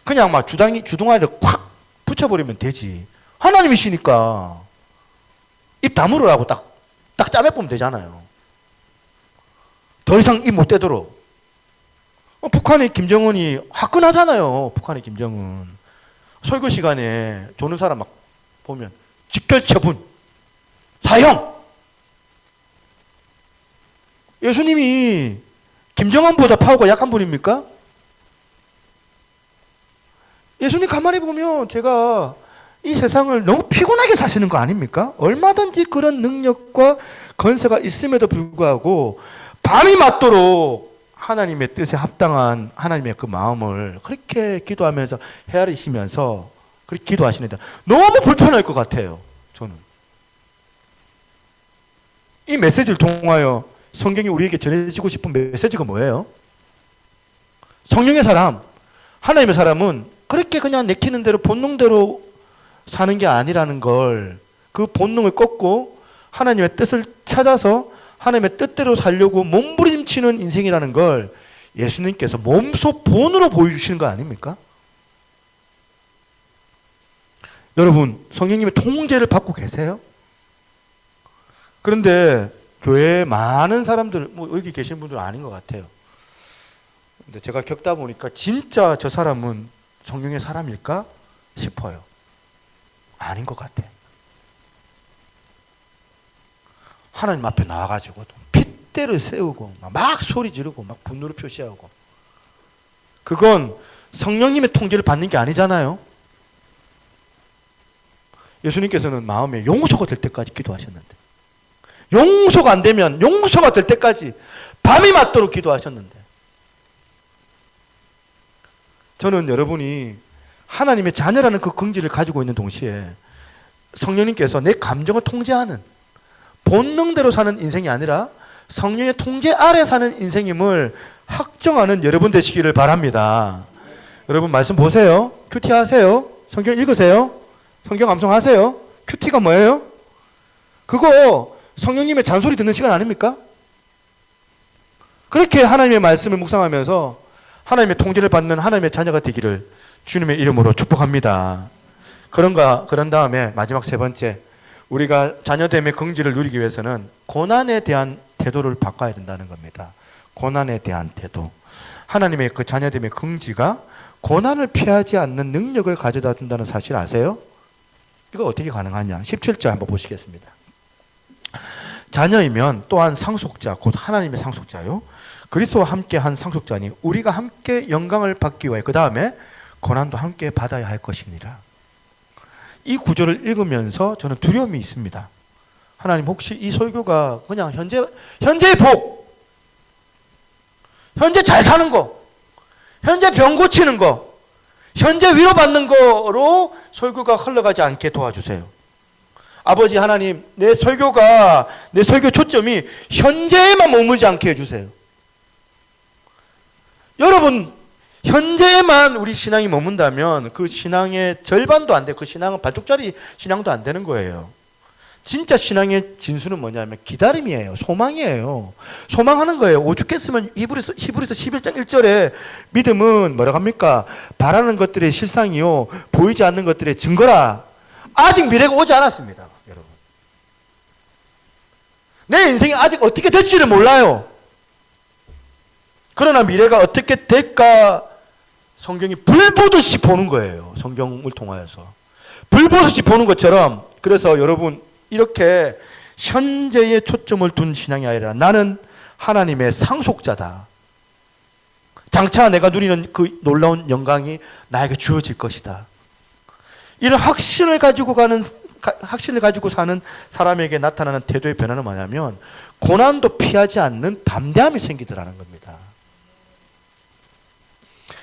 그냥 막 주둥아리를 콱 붙여버리면 되지. 하나님이시니까 입 다물으라고 딱 짜매보면 되잖아요. 더 이상 입 못 대도록. 북한의 김정은이 화끈하잖아요. 북한의 김정은. 설교 시간에 조는 사람 막 보면 직결처분, 사형. 예수님이 김정은보다 파워가 약한 분입니까? 예수님 가만히 보면 제가 이 세상을 너무 피곤하게 사시는 거 아닙니까? 얼마든지 그런 능력과 건세가 있음에도 불구하고 밤이 맞도록 하나님의 뜻에 합당한 하나님의 그 마음을 그렇게 기도하면서 헤아리시면서 그렇게 기도하시는데 너무 불편할 것 같아요. 저는 이 메시지를 통하여 성경이 우리에게 전해지고 싶은 메시지가 뭐예요? 성령의 사람, 하나님의 사람은 그렇게 그냥 내키는 대로 본능대로 사는 게 아니라는 걸, 그 본능을 꺾고 하나님의 뜻을 찾아서 하나님의 뜻대로 살려고 몸부림치는 인생이라는 걸 예수님께서 몸소 본으로 보여주시는 거 아닙니까? 여러분, 성령님의 통제를 받고 계세요? 그런데 교회에 많은 사람들, 뭐 여기 계신 분들은 아닌 것 같아요. 근데 제가 겪다 보니까 진짜 저 사람은 성령의 사람일까 싶어요. 아닌 것 같아. 하나님 앞에 나와가지고 핏대를 세우고 막 소리 지르고 막 분노를 표시하고, 그건 성령님의 통제를 받는 게 아니잖아요. 예수님께서는 마음에 용서가 될 때까지 기도하셨는데, 용서가 안 되면 용서가 될 때까지 밤이 맞도록 기도하셨는데, 저는 여러분이 하나님의 자녀라는 그 긍지를 가지고 있는 동시에 성령님께서 내 감정을 통제하는, 본능대로 사는 인생이 아니라 성령의 통제 아래 사는 인생임을 확정하는 여러분 되시기를 바랍니다. 여러분 말씀 보세요. 큐티 하세요. 성경 읽으세요. 성경 암송하세요. 큐티가 뭐예요? 그거 성령님의 잔소리 듣는 시간 아닙니까? 그렇게 하나님의 말씀을 묵상하면서 하나님의 통제를 받는 하나님의 자녀가 되기를 주님의 이름으로 축복합니다. 그런 다음에 마지막 세 번째, 우리가 자녀됨의 긍지를 누리기 위해서는 고난에 대한 태도를 바꿔야 된다는 겁니다. 고난에 대한 태도. 하나님의 그 자녀됨의 긍지가 고난을 피하지 않는 능력을 가져다 준다는 사실 아세요? 이거 어떻게 가능하냐? 17절 한번 보시겠습니다. 자녀이면 또한 상속자, 곧 하나님의 상속자요, 그리스도와 함께 한 상속자니 우리가 함께 영광을 받기 위해 그 다음에 고난도 함께 받아야 할 것이니라. 이 구절을 읽으면서 저는 두려움이 있습니다. 하나님, 혹시 이 설교가 그냥 현재의 복, 현재 잘 사는 거, 현재 병 고치는 거, 현재 위로받는 거로 설교가 흘러가지 않게 도와주세요. 아버지 하나님, 내 설교 초점이 현재에만 머물지 않게 해주세요. 여러분, 현재에만 우리 신앙이 머문다면 그 신앙의 절반도 안 돼. 그 신앙은 반쪽짜리 신앙도 안 되는 거예요. 진짜 신앙의 진수는 뭐냐면 기다림이에요. 소망이에요. 소망하는 거예요. 오죽했으면 히브리서 11장 1절에 믿음은 뭐라고 합니까? 바라는 것들의 실상이요, 보이지 않는 것들의 증거라. 아직 미래가 오지 않았습니다, 여러분. 내 인생이 아직 어떻게 될지를 몰라요. 그러나 미래가 어떻게 될까 성경이 불보듯이 보는 거예요. 성경을 통하여서 불보듯이 보는 것처럼. 그래서 여러분, 이렇게 현재에 초점을 둔 신앙이 아니라 나는 하나님의 상속자다, 장차 내가 누리는 그 놀라운 영광이 나에게 주어질 것이다, 이런 확신을 가지고 사는 사람에게 나타나는 태도의 변화는 뭐냐면 고난도 피하지 않는 담대함이 생기더라는 겁니다.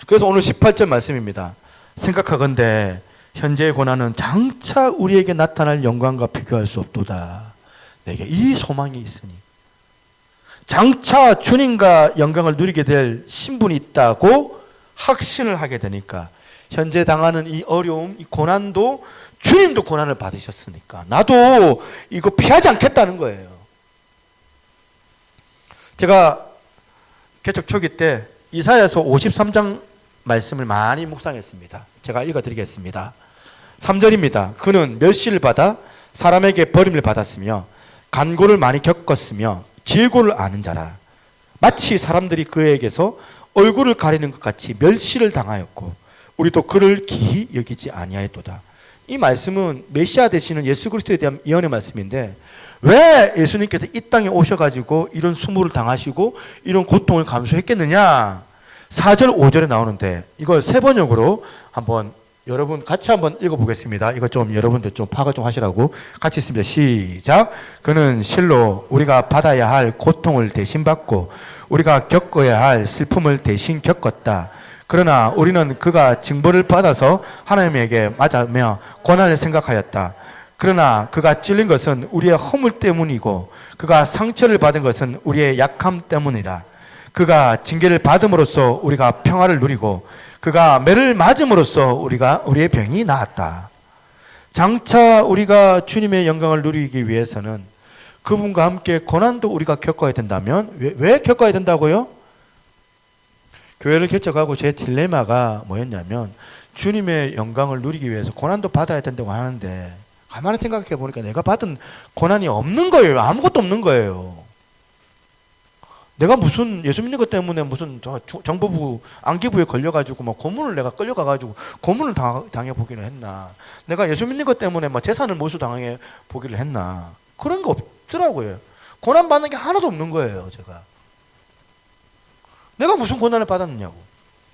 그래서 오늘 18절 말씀입니다. 생각하건대 현재의 고난은 장차 우리에게 나타날 영광과 비교할 수 없도다. 내게 이 소망이 있으니, 장차 주님과 영광을 누리게 될 신분이 있다고 확신을 하게 되니까 현재 당하는 이 어려움, 이 고난도 주님도 고난을 받으셨으니까 나도 이거 피하지 않겠다는 거예요. 제가 개척 초기 때 이사야서 53장 말씀을 많이 묵상했습니다. 제가 읽어드리겠습니다. 3절입니다. 그는 멸시를 받아 사람에게 버림을 받았으며 간고를 많이 겪었으며 질고를 아는 자라. 마치 사람들이 그에게서 얼굴을 가리는 것 같이 멸시를 당하였고 우리도 그를 기히 여기지 아니하였도다. 이 말씀은 메시아 되시는 예수 그리스도에 대한 예언의 말씀인데, 왜 예수님께서 이 땅에 오셔가지고 이런 수모를 당하시고 이런 고통을 감수했겠느냐? 4절 5절에 나오는데 이걸 세 번역으로 한번 여러분 같이 한번 읽어보겠습니다. 이거 좀 여러분들 좀 파악을 좀 하시라고 같이 있습니다. 시작. 그는 실로 우리가 받아야 할 고통을 대신 받고 우리가 겪어야 할 슬픔을 대신 겪었다. 그러나 우리는 그가 징벌을 받아서 하나님에게 맞으며 고난을 생각하였다. 그러나 그가 찔린 것은 우리의 허물 때문이고 그가 상처를 받은 것은 우리의 약함 때문이라. 그가 징계를 받음으로써 우리가 평화를 누리고 그가 매를 맞음으로써 우리의 병이 나았다. 장차 우리가 주님의 영광을 누리기 위해서는 그분과 함께 고난도 우리가 겪어야 된다면 왜 겪어야 된다고요? 교회를 개척하고 제 딜레마가 뭐였냐면 주님의 영광을 누리기 위해서 고난도 받아야 된다고 하는데 가만히 생각해 보니까 내가 받은 고난이 없는 거예요. 아무것도 없는 거예요. 내가 무슨 예수 믿는 것 때문에 무슨 정보부 안기부에 걸려가지고 뭐 고문을 내가 끌려가가지고 고문을 당해 보기는 했나? 내가 예수 믿는 것 때문에 뭐 재산을 몰수 당해 보기를 했나? 그런 거 없더라고요. 고난 받는 게 하나도 없는 거예요, 제가. 내가 무슨 고난을 받았느냐고.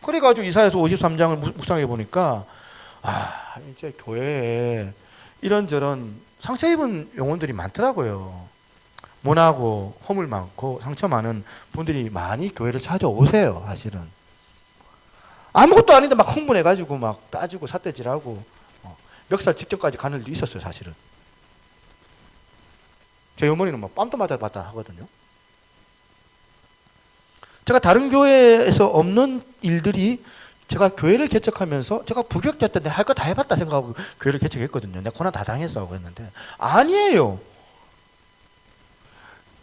그래가지고 이사야서 53장을 묵상해 보니까 이제 교회에 이런저런 상처 입은 영혼들이 많더라고요. 모나고 허물 많고 상처 많은 분들이 많이 교회를 찾아오세요. 사실은 아무것도 아닌데 막 흥분해가지고 막 따지고 삿대질하고 멱살 직전까지 가는 일도 있었어요. 사실은 제 어머니는 막 뺨도 맞아봤다 하거든요. 제가 다른 교회에서 없는 일들이 제가 교회를 개척하면서 제가 부교육자였는데 할 거 다 해봤다 생각하고 교회를 개척했거든요. 내가 고난 다 당했어 하고 했는데 아니에요.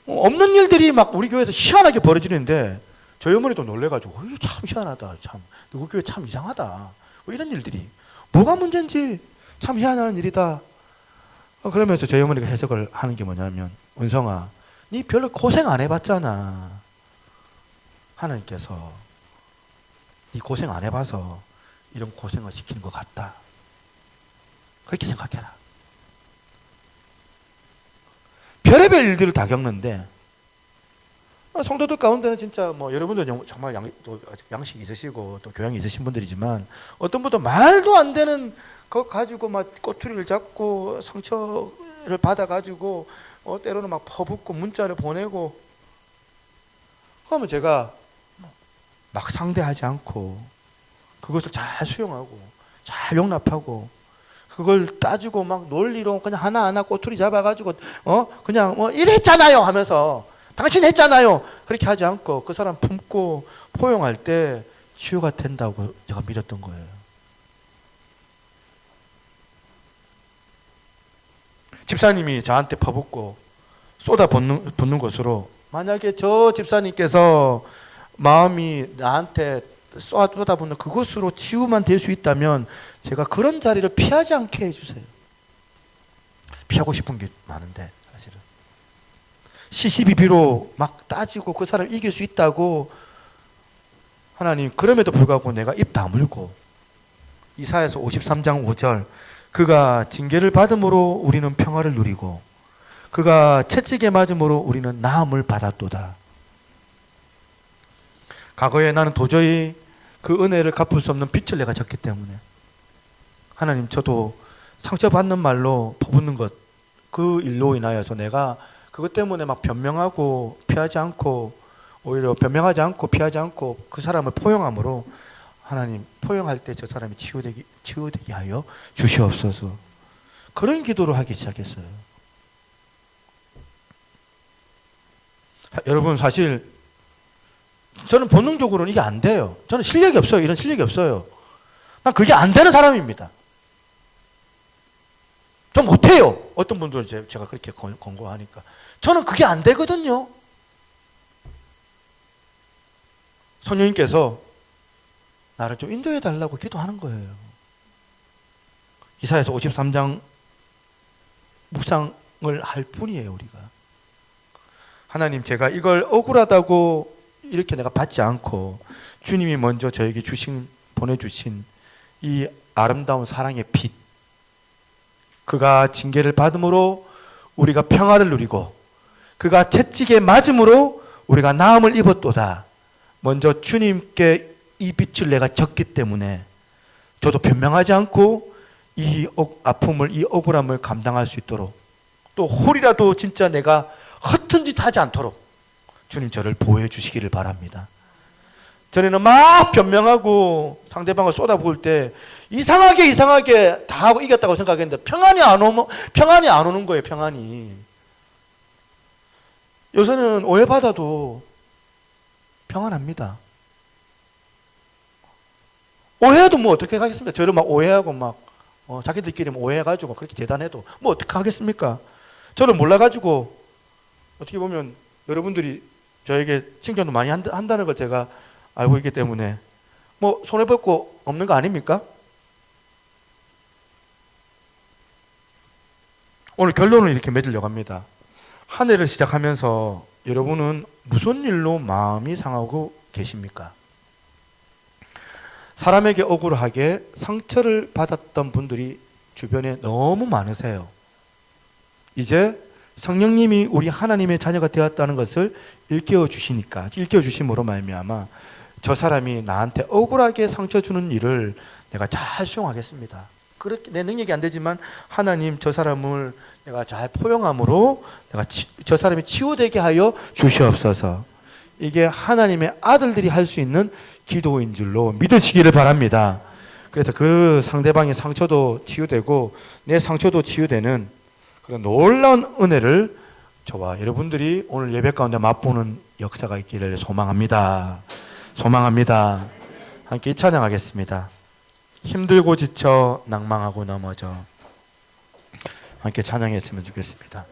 없는 일들이 막 우리 교회에서 희한하게 벌어지는데 저희 어머니도 놀래가지고 참 희한하다. 참 누구 교회 참 이상하다. 뭐 이런 일들이 뭐가 문제인지 참 희한한 일이다. 그러면서 저희 어머니가 해석을 하는 게 뭐냐면 은성아 니 별로 고생 안 해봤잖아. 하나님께서 니 고생 안 해봐서 이런 고생을 시키는 것 같다. 그렇게 생각해라. 별의별 일들을 다 겪는데 성도들 가운데는 진짜 뭐 여러분들 정말 양식이 있으시고 또 교양이 있으신 분들이지만 어떤 분도 말도 안 되는 거 가지고 막 꼬투리를 잡고 상처를 받아가지고 때로는 막 퍼붓고 문자를 보내고 그러면 제가 막 상대하지 않고 그것을 잘 수용하고 잘 용납하고 그걸 따지고 막 논리로 그냥 하나하나 꼬투리 잡아가지고 그냥 이랬잖아요 하면서 당신 했잖아요 그렇게 하지 않고 그 사람 품고 포용할 때 치유가 된다고 제가 믿었던 거예요. 집사님이 저한테 퍼붓고 쏟아붓는 것으로 만약에 저 집사님께서 마음이 나한테 쏟아붓는 그것으로 치유만 될 수 있다면 제가 그런 자리를 피하지 않게 해주세요. 피하고 싶은 게 많은데 사실은 시시비비로 막 따지고 그 사람 이길 수 있다고 하나님 그럼에도 불구하고 내가 입 다물고 이사야서 53장 5절 그가 징계를 받음으로 우리는 평화를 누리고 그가 채찍에 맞음으로 우리는 나음을 받았도다. 과거에 나는 도저히 그 은혜를 갚을 수 없는 빚을 내가 졌기 때문에 하나님 저도 상처받는 말로 퍼붓는 것 그 일로 인하여서 내가 그것 때문에 막 변명하고 피하지 않고 오히려 변명하지 않고 피하지 않고 그 사람을 포용함으로 하나님 포용할 때 저 사람이 치유되게 하여 주시옵소서. 그런 기도를 하기 시작했어요. 여러분 사실 저는 본능적으로는 이게 안 돼요. 저는 실력이 없어요. 이런 실력이 없어요. 난 그게 안 되는 사람입니다. 좀 못해요. 어떤 분들은 제가 그렇게 권고하니까. 저는 그게 안 되거든요. 성령님께서 나를 좀 인도해 달라고 기도하는 거예요. 이사야서 53장 묵상을 할 뿐이에요. 우리가. 하나님 제가 이걸 억울하다고 이렇게 내가 받지 않고 주님이 먼저 저에게 보내주신 이 아름다운 사랑의 빛 그가 징계를 받음으로 우리가 평화를 누리고 그가 채찍에 맞음으로 우리가 나음을 입었도다. 먼저 주님께 이 빛을 내가 졌기 때문에 저도 변명하지 않고 이 아픔을 이 억울함을 감당할 수 있도록 또 홀이라도 진짜 내가 허튼 짓 하지 않도록 주님 저를 보호해 주시기를 바랍니다. 전에는 막 변명하고 상대방을 쏟아부을 때 이상하게 다 하고 이겼다고 생각했는데 평안이 안 오는 거예요. 평안이. 요새는 오해받아도 평안합니다. 오해해도 뭐 어떻게 하겠습니까? 저를 막 오해하고 막 자기들끼리 오해해가지고 그렇게 재단해도 뭐 어떻게 하겠습니까? 저를 몰라가지고 어떻게 보면 여러분들이 저에게 칭찬도 많이 한다는 걸 제가 알고 있기 때문에 뭐 손해볼 거 없는 거 아닙니까? 오늘 결론을 이렇게 맺으려고 합니다. 한 해를 시작하면서 여러분은 무슨 일로 마음이 상하고 계십니까? 사람에게 억울하게 상처를 받았던 분들이 주변에 너무 많으세요. 이제 성령님이 우리 하나님의 자녀가 되었다는 것을 일깨워 주심으로 말미암아 저 사람이 나한테 억울하게 상처 주는 일을 내가 잘 수용하겠습니다. 그렇게 내 능력이 안 되지만 하나님 저 사람을 내가 잘 포용함으로 내가 저 사람이 치유되게 하여 주시옵소서. 이게 하나님의 아들들이 할 수 있는 기도인 줄로 믿으시기를 바랍니다. 그래서 그 상대방의 상처도 치유되고 내 상처도 치유되는 그런 놀라운 은혜를 저와 여러분들이 오늘 예배 가운데 맛보는 역사가 있기를 소망합니다. 소망합니다. 함께 이 찬양하겠습니다. 힘들고 지쳐 낭망하고 넘어져. 함께 찬양했으면 좋겠습니다.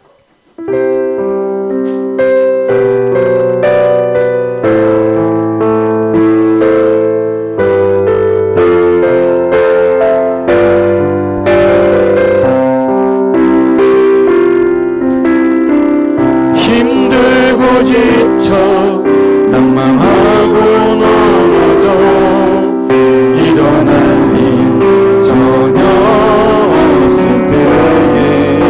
힘들고 지쳐 낭망하고 넘어져 일어날 일 전혀 없을 때에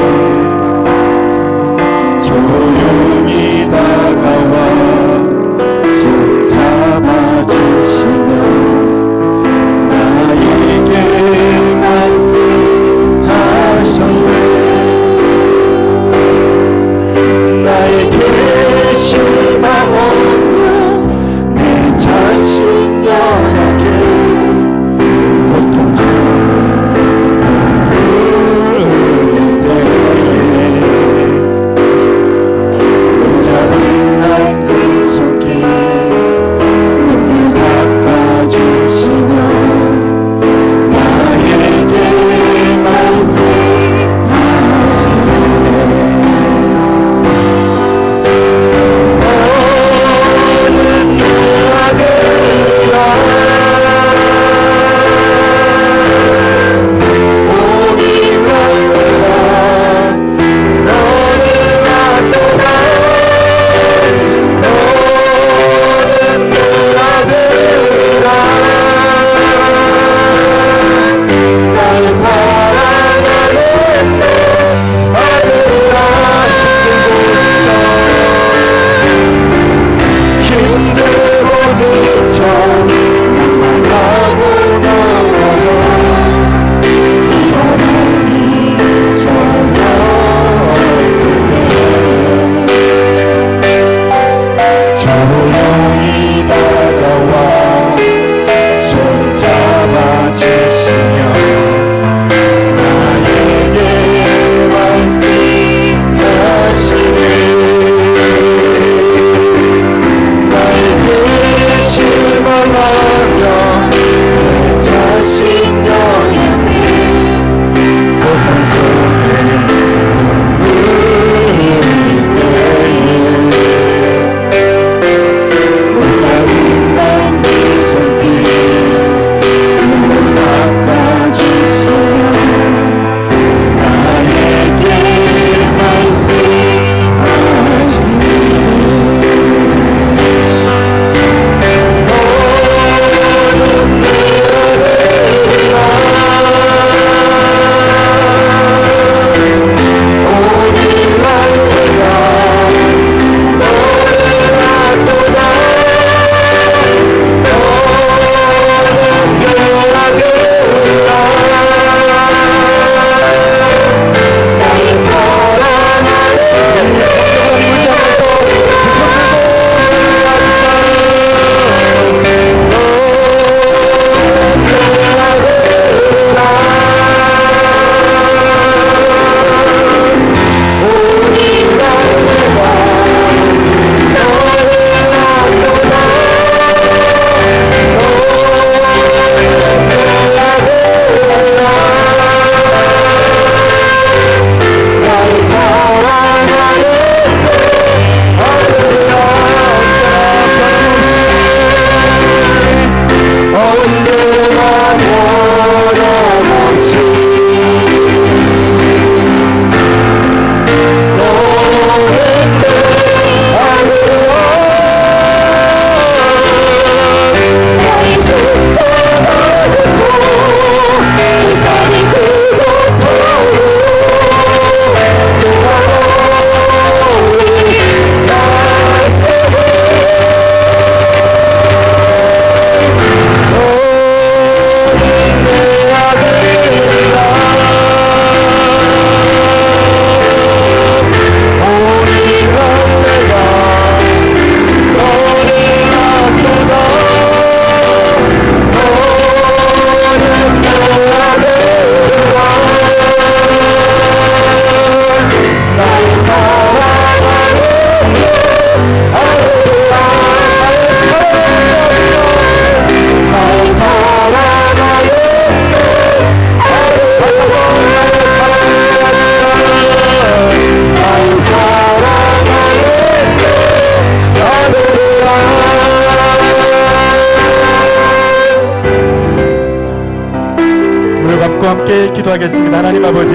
기도하겠습니다. 하나님 아버지,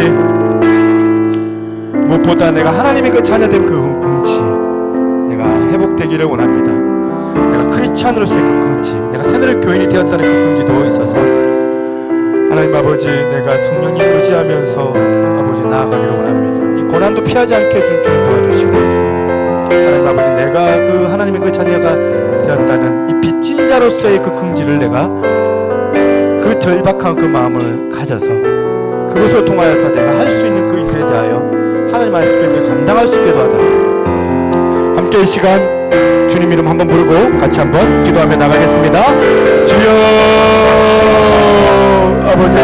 무엇보다 내가 하나님의 그 자녀된 그 긍지 내가 회복되기를 원합니다. 내가 크리스찬으로서의 그 긍지, 내가 새로운 교인이 되었다는 그 긍지도 있어서 하나님 아버지, 내가 성령님 의지하면서 아버지 나아가기를 원합니다. 이 고난도 피하지 않게 해준 주님 도와주시고, 하나님 아버지, 내가 그 하나님의 그 자녀가 되었다는 이 빚진 자로서의 그 긍지를 내가 그 절박한 그 마음을 가져서 그것을 통하여서 내가 할 수 있는 그 일들에 대하여 하나님 안에서 그 일들을 감당할 수 있게 도와달라. 함께 이 시간 주님 이름 한번 부르고 같이 한번 기도하며 나가겠습니다. 주여, 아버지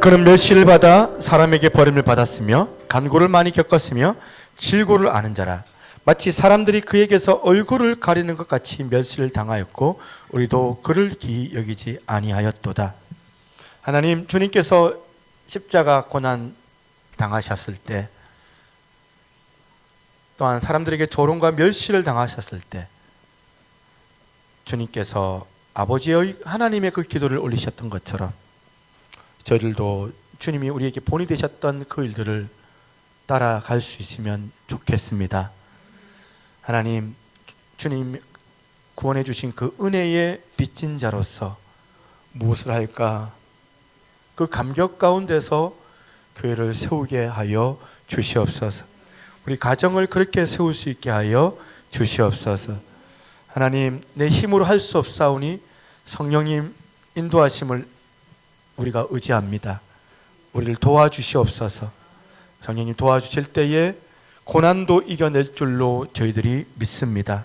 그는 멸시를 받아 사람에게 버림을 받았으며 간고를 많이 겪었으며 질고를 아는 자라. 마치 사람들이 그에게서 얼굴을 가리는 것 같이 멸시를 당하였고 우리도 그를 기이 여기지 아니하였도다. 하나님, 주님께서 십자가 고난 당하셨을 때, 또한 사람들에게 조롱과 멸시를 당하셨을 때 주님께서 아버지의 하나님의 그 기도를 올리셨던 것처럼 저희들도 주님이 우리에게 본이 되셨던 그 일들을 따라갈 수 있으면 좋겠습니다. 하나님, 주님 구원해 주신 그 은혜의 빚진 자로서 무엇을 할까? 그 감격 가운데서 교회를 세우게 하여 주시옵소서. 우리 가정을 그렇게 세울 수 있게 하여 주시옵소서. 하나님, 내 힘으로 할 수 없사오니 성령님 인도하심을 우리가 의지합니다. 우리를 도와주시옵소서. 성령님 도와주실 때에 고난도 이겨낼 줄로 저희들이 믿습니다.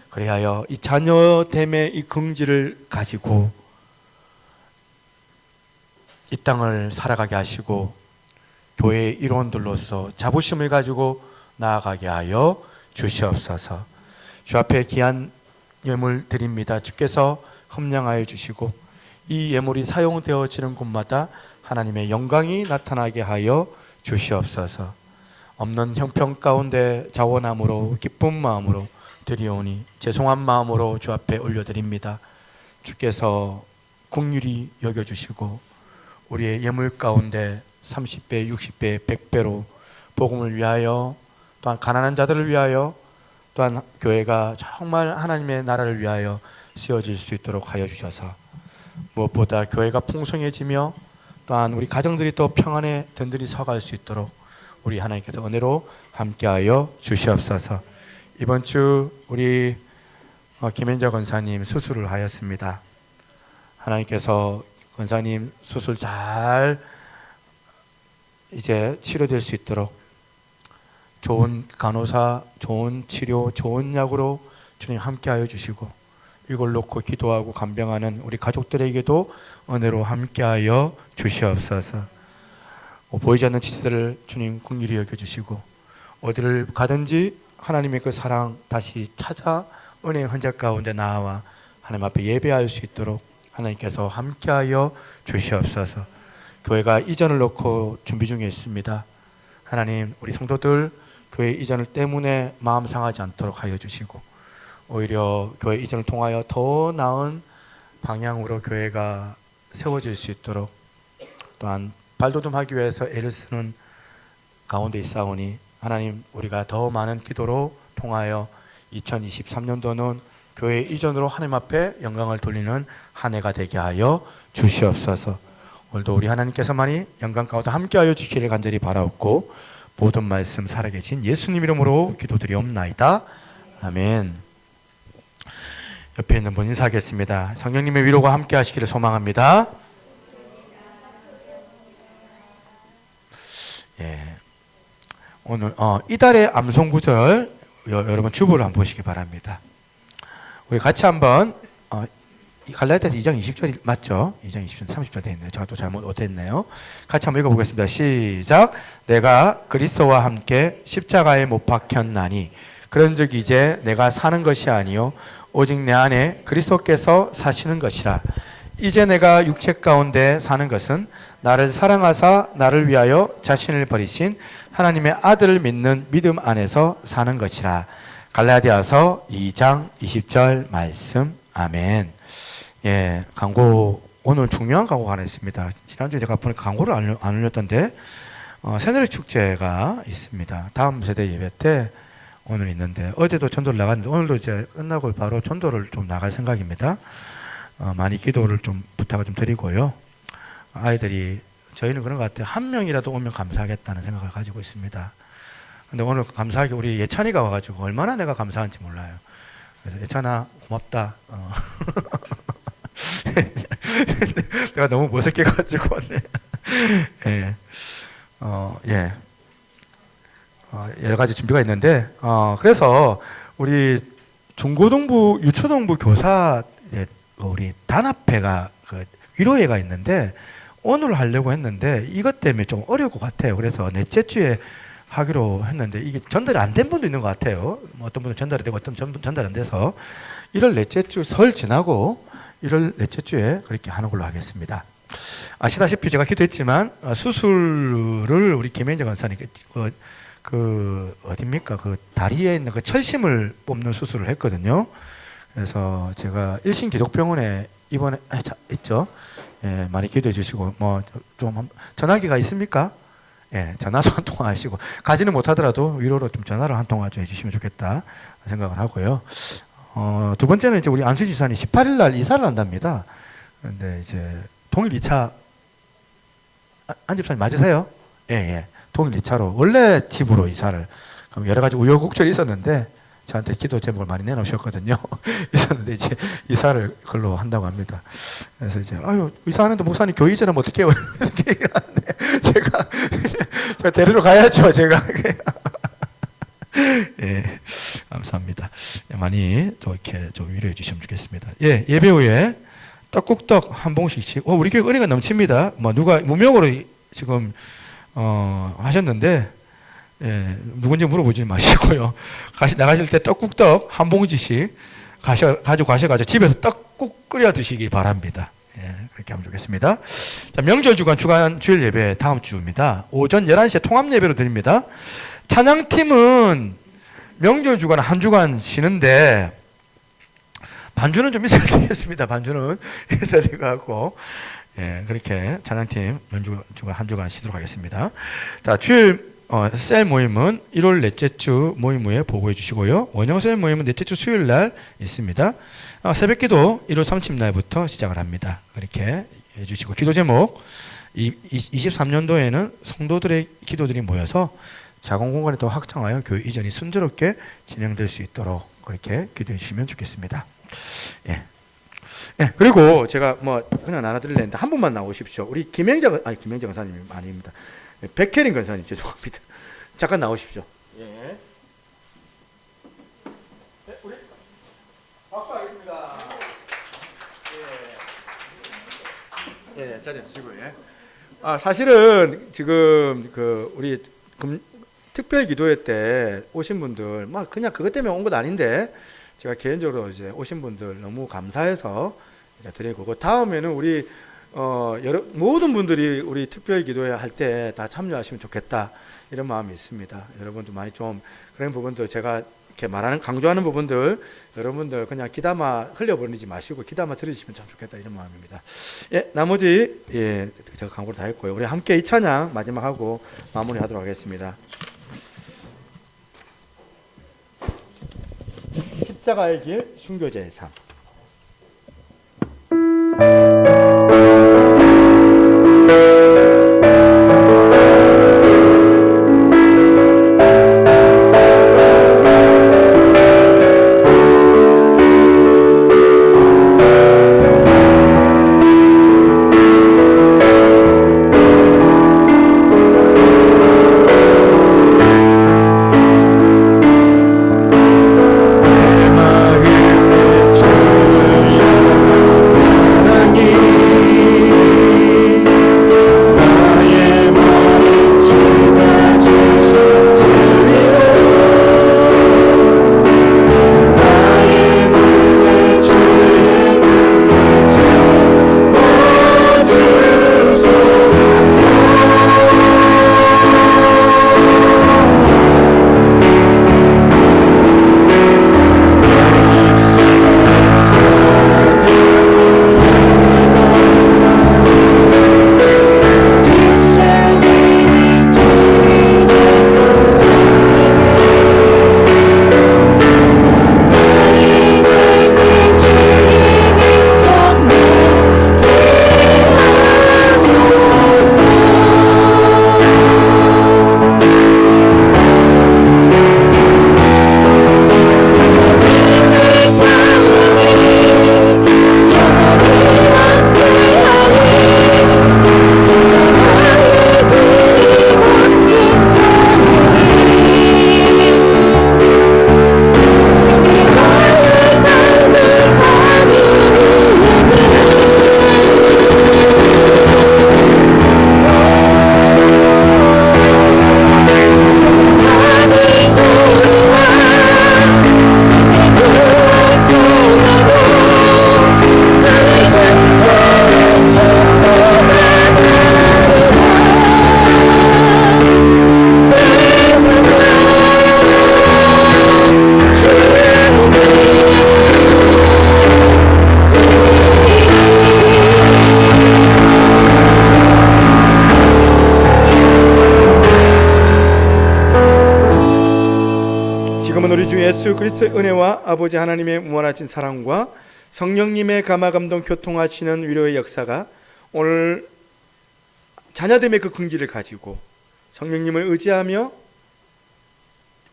그리하여 이 자녀됨의 이 긍지를 가지고 이 땅을 살아가게 하시고 교회의 일원들로서 자부심을 가지고 나아가게 하여 주시옵소서. 주 앞에 귀한 예물 드립니다. 주께서 흠량하여 주시고 이 예물이 사용되어지는 곳마다 하나님의 영광이 나타나게 하여 주시옵소서. 없는 형편 가운데 자원함으로 기쁜 마음으로 드리오니 죄송한 마음으로 주 앞에 올려드립니다. 주께서 긍휼히 여겨주시고 우리의 예물 가운데 30배, 60배, 100배로 복음을 위하여, 또한 가난한 자들을 위하여, 또한 교회가 정말 하나님의 나라를 위하여 쓰여질 수 있도록 하여 주셔서 무엇보다 교회가 풍성해지며 또한 우리 가정들이 또 평안에 든든히 서갈 수 있도록 우리 하나님께서 은혜로 함께하여 주시옵소서. 이번 주 우리 김현자 권사님 수술을 하였습니다. 하나님께서 권사님 수술 잘 이제 치료될 수 있도록 좋은 간호사, 좋은 치료, 좋은 약으로 주님 함께하여 주시고 이걸 놓고 기도하고 간병하는 우리 가족들에게도 은혜로 함께하여 주시옵소서. 보이지 않는 지체들을 주님 긍휼히 여겨주시고 어디를 가든지 하나님의 그 사랑 다시 찾아 은혜의 흔적 가운데 나와 하나님 앞에 예배할 수 있도록 하나님께서 함께하여 주시옵소서. 교회가 이전을 놓고 준비 중에 있습니다. 하나님, 우리 성도들 교회 이전을 때문에 마음 상하지 않도록 하여 주시고, 오히려 교회 이전을 통하여 더 나은 방향으로 교회가 세워질 수 있도록, 또한 발돋움하기 위해서 애를 쓰는 가운데 있사오니 하나님, 우리가 더 많은 기도로 통하여 2023년도는 교회 이전으로 하나님 앞에 영광을 돌리는 한 해가 되게 하여 주시옵소서. 오늘도 우리 하나님께서만이 영광 가운데 함께하여 주시기를 간절히 바라옵고, 모든 말씀 살아계신 예수님 이름으로 기도드리옵나이다. 아멘. 옆에 있는 분 인사하겠습니다. 성령님의 위로가 함께 하시기를 소망합니다. 예. 오늘 이달의 암송 구절 여러분 주보를 한번 보시기 바랍니다. 우리 같이 한번 갈라디아서 2장 20절 맞죠? 2장 20절 30절 돼 있네요. 제가 또 잘못 못했네요. 같이 한번 읽어보겠습니다. 시작. 내가 그리스도와 함께 십자가에 못 박혔나니 그런즉 이제 내가 사는 것이 아니요 오직 내 안에 그리스도께서 사시는 것이라. 이제 내가 육체 가운데 사는 것은 나를 사랑하사 나를 위하여 자신을 버리신 하나님의 아들을 믿는 믿음 안에서 사는 것이라. 갈라디아서 2장 20절 말씀. 아멘. 예, 광고 오늘 중요한 광고가 하나 있습니다. 지난주에 제가 보니까 광고를 안 올렸던데 새누리 축제가 있습니다. 다음 세대 예배 때 오늘 있는데, 어제도 전도를 나갔는데 오늘도 이제 끝나고 바로 전도를 좀 나갈 생각입니다. 많이 기도를 좀 부탁을 좀 드리고요. 아이들이 저희는 그런 것 같아요. 한 명이라도 오면 감사하겠다는 생각을 가지고 있습니다. 근데 오늘 감사하게 우리 예찬이가 와가지고 얼마나 내가 감사한지 몰라요. 그래서 예찬아 고맙다. 내가 너무 무섭게가지고 예. 예. 여러 가지 준비가 있는데, 그래서 우리 중고등부, 유초등부 교사 우리 단합회가 그 위로회가 있는데 오늘 하려고 했는데 이것 때문에 좀 어려울 것 같아요. 그래서 넷째 주에 하기로 했는데 이게 전달이 안 된 분도 있는 것 같아요. 어떤 분은 전달이 되고 어떤 분은 전달 안 돼서 1월 넷째 주 설 지나고 1월 넷째 주에 그렇게 하는 걸로 하겠습니다. 아시다시피 제가 기도했지만 수술을 우리 김현정 간사님께 어딥니까? 그 다리에 있는 그 철심을 뽑는 수술을 했거든요. 그래서 제가 일신기독병원에 입원해 있죠. 예, 많이 기도해 주시고 뭐 좀 전화기가 있습니까? 예, 전화도 한 통화 하시고 가지는 못하더라도 위로로 좀 전화를 한 통화 좀 해주시면 좋겠다 생각을 하고요. 두 번째는 이제 우리 안수지 지사님 18일 날 이사를 한답니다. 그런데 이제 동일 2차 안 집사님 맞으세요? 예, 예. 동일 2차로 원래 집으로 이사를, 여러 가지 우여곡절이 있었는데 저한테 기도 제목을 많이 내놓으셨거든요. 있었는데 이제 이사를 그걸로 한다고 합니다. 그래서 이제 아유 이사하는데 목사님 교회 이전하면 어떻게 해요? 이렇게 얘기하는데 제가 데리러 가야죠. 제가 예, 감사합니다. 많이 또 이렇게 좀 위로해 주시면 좋겠습니다. 예, 예배 후에 떡국떡 한 봉씩씩. 우리 교회 은혜가 넘칩니다. 뭐 누가 무명으로 지금 하셨는데, 예, 누군지 물어보지 마시고요. 나가실 때 떡국떡 한 봉지씩 가지고 가셔가지고 집에서 떡국 끓여 드시기 바랍니다. 예, 그렇게 하면 좋겠습니다. 자, 명절 주간 주일 예배 다음 주입니다. 오전 11시에 통합 예배로 드립니다. 찬양팀은 명절 주간 한 주간 쉬는데 반주는 좀 있어야 되겠습니다. 반주는 있어야 될 것 같고, 예, 그렇게 찬양팀 주간 한 주간 쉬도록 하겠습니다. 자, 주일 셀 모임은 1월 넷째 주 모임 후에 보고해 주시고요. 원형 셀 모임은 넷째 주 수요일 날 있습니다. 새벽기도 1월 30날부터 시작을 합니다. 그렇게 해주시고, 기도 제목 23년도에는 성도들의 기도들이 모여서 작은 공간에 더 확장하여 교회 이전이 순조롭게 진행될 수 있도록 그렇게 기도해 주시면 좋겠습니다. 예. 예, 그리고 제가 뭐 그냥 나눠드리려는데 한 분만 나오십시오. 우리 김영정 권사님이 아닙니다. 백혜린 권사님 죄송합니다. 잠깐 나오십시오. 예. 네, 우리 박수하겠습니다. 예. 예, 자리에 주시고 예. 사실은 지금 우리 특별 기도회 때 오신 분들 막 그냥 그것 때문에 온 건 아닌데 제가 개인적으로 이제 오신 분들 너무 감사해서 드리고, 다음에는 우리 모든 분들이 우리 특별 기도회 할 때 다 참여하시면 좋겠다 이런 마음이 있습니다. 여러분도 많이 좀 그런 부분들 제가 이렇게 말하는 강조하는 부분들 여러분들 그냥 귀담아 흘려버리지 마시고 귀담아 들으시면 참 좋겠다 이런 마음입니다. 예, 나머지 제가 광고를 다 했고요. 우리 함께 이 찬양 마지막 하고 마무리하도록 하겠습니다. 십자가의 길 순교자의 삶. 예수 그리스도의 은혜와 아버지 하나님의 무한하신 사랑과 성령님의 감화감동 교통하시는 위로의 역사가 오늘 자녀됨의 그 긍지를 가지고 성령님을 의지하며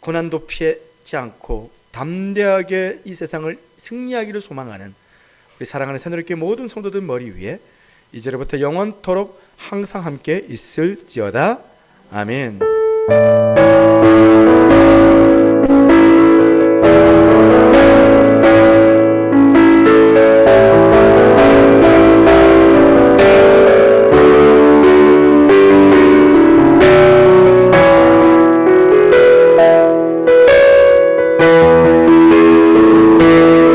고난도 피하지 않고 담대하게 이 세상을 승리하기를 소망하는 우리 사랑하는 새누리교회 모든 성도들 머리 위에 이제로부터 영원토록 항상 함께 있을지어다. 아멘.